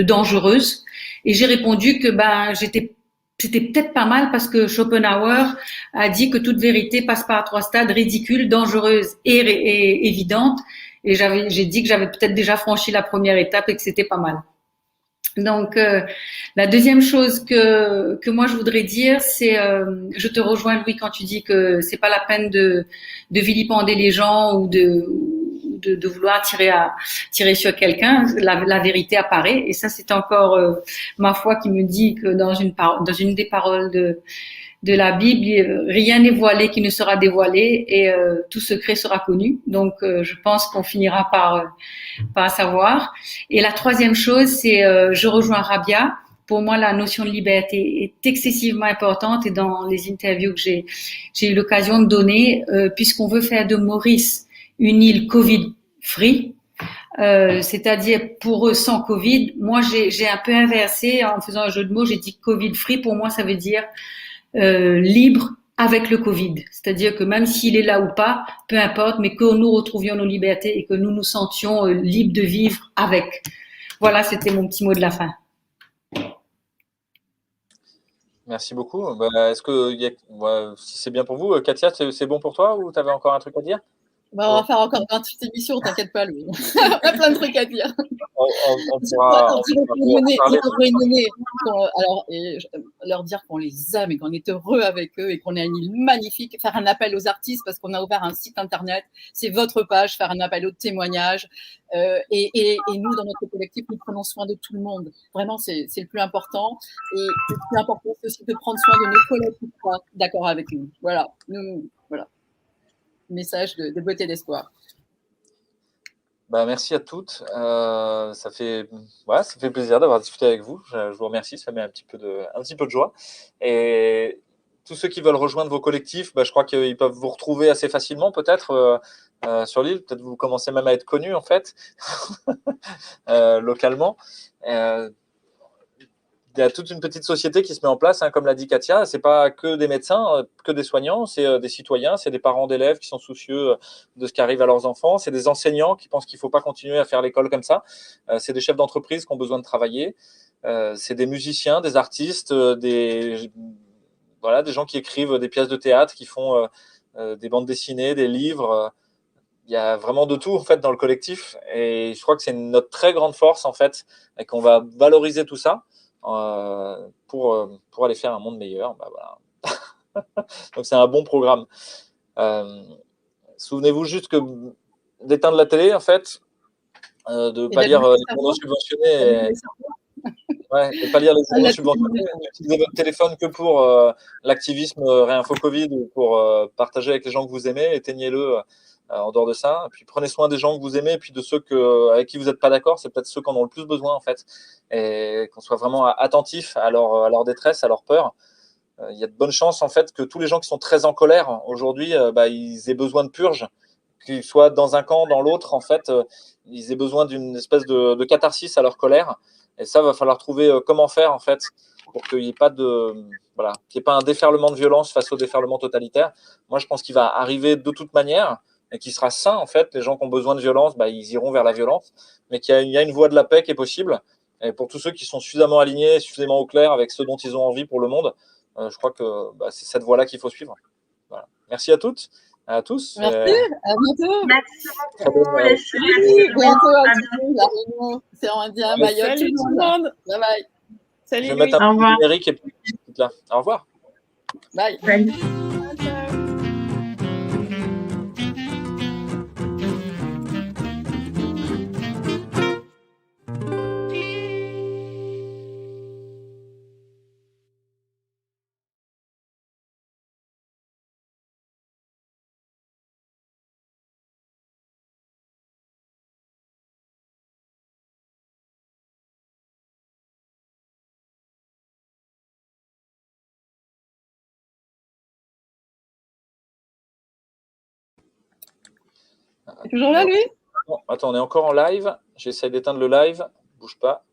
dangereuse et j'ai répondu que c'était peut-être pas mal parce que Schopenhauer a dit que toute vérité passe par 3 stades: ridicule, dangereuse et évidente. Et j'ai dit que j'avais peut-être déjà franchi la première étape et que c'était pas mal. Donc, la deuxième chose que moi je voudrais dire, c'est, je te rejoins Louis quand tu dis que c'est pas la peine de vilipender les gens ou de vouloir tirer sur quelqu'un. La vérité apparaît, et ça c'est encore ma foi qui me dit que dans une des paroles de la Bible, rien n'est voilé qui ne sera dévoilé, et tout secret sera connu. Donc, je pense qu'on finira par savoir. Et la troisième chose, c'est, je rejoins Rabia. Pour moi, la notion de liberté est excessivement importante, et dans les interviews que j'ai eu l'occasion de donner, puisqu'on veut faire de Maurice une île Covid-free, c'est-à-dire pour eux sans Covid. Moi, j'ai un peu inversé en faisant un jeu de mots. J'ai dit Covid-free. Pour moi, ça veut dire libre avec le Covid. C'est-à-dire que même s'il est là ou pas, peu importe, mais que nous retrouvions nos libertés et que nous nous sentions libres de vivre avec. Voilà, c'était mon petit mot de la fin. Merci beaucoup. Est-ce que si c'est bien pour vous, Katia, c'est bon pour toi, ou tu avais encore un truc à dire? Bah, on va faire encore 28 émissions, t'inquiète pas, Louis. On a plein de trucs à dire. On pourra alors, et leur dire qu'on les aime et qu'on est heureux avec eux et qu'on a une île magnifique. Faire un appel aux artistes parce qu'on a ouvert un site internet. C'est votre page. Faire un appel aux témoignages. Et nous, dans notre collectif, nous prenons soin de tout le monde. Vraiment, c'est le plus important. Et le plus important, c'est aussi de prendre soin de nos collègues qui sont d'accord avec nous. Voilà. Voilà. Message de beauté et d'espoir. Merci à toutes. Ça fait plaisir d'avoir discuté avec vous. Je vous remercie. Ça met un petit peu de joie. Et tous ceux qui veulent rejoindre vos collectifs, je crois qu'ils peuvent vous retrouver assez facilement, peut-être sur l'île. Peut-être vous commencez même à être connus en fait localement. Il y a toute une petite société qui se met en place, hein, comme l'a dit Katia. C'est pas que des médecins, que des soignants, c'est des citoyens, c'est des parents d'élèves qui sont soucieux de ce qui arrive à leurs enfants, c'est des enseignants qui pensent qu'il ne faut pas continuer à faire l'école comme ça, c'est des chefs d'entreprise qui ont besoin de travailler, c'est des musiciens, des artistes, des gens qui écrivent des pièces de théâtre, qui font des bandes dessinées, des livres. Il y a vraiment de tout en fait dans le collectif, et je crois que c'est notre très grande force en fait, et qu'on va valoriser tout ça. Pour aller faire un monde meilleur. Voilà. Donc c'est un bon programme. Souvenez-vous juste d'éteindre la télé en fait, de ne pas lire les journaux subventionnés et pas lire les journaux subventionnés, n'utilisez votre téléphone que pour l'activisme Réinfo Covid ou pour partager avec les gens que vous aimez. Éteignez-le en dehors de ça, et puis prenez soin des gens que vous aimez, et puis de ceux avec qui vous n'êtes pas d'accord. C'est peut-être ceux qui en ont le plus besoin en fait, et qu'on soit vraiment attentif à leur détresse, à leur peur. Il y a de bonnes chances en fait que tous les gens qui sont très en colère aujourd'hui, ils aient besoin de purge, qu'ils soient dans un camp, dans l'autre, en fait, ils aient besoin d'une espèce de catharsis à leur colère, et ça va falloir trouver comment faire en fait pour qu'il n'y ait pas qu'il y ait pas un déferlement de violence face au déferlement totalitaire. Moi, je pense qu'il va arriver de toute manière, et qui sera sain en fait. Les gens qui ont besoin de violence, ils iront vers la violence, mais qu'il y a une voie de la paix qui est possible. Et pour tous ceux qui sont suffisamment alignés, suffisamment au clair avec ce dont ils ont envie pour le monde, je crois que c'est cette voie-là qu'il faut suivre. Voilà. Merci à toutes, À tous. Merci, à bientôt. Merci Très beaucoup, bonne- les filles. À Merci bientôt beaucoup. à À tous, la Réunion, c'est indien, Mayotte, Salut tout le monde. Bye bye. Je Salut vais Louis. mettre un Au petit revoir. générique et puis là. Au revoir. Bye. Salut. Ciao, ciao. T'es toujours là, lui? Bon, attends, on est encore en live. J'essaie d'éteindre le live. Bouge pas.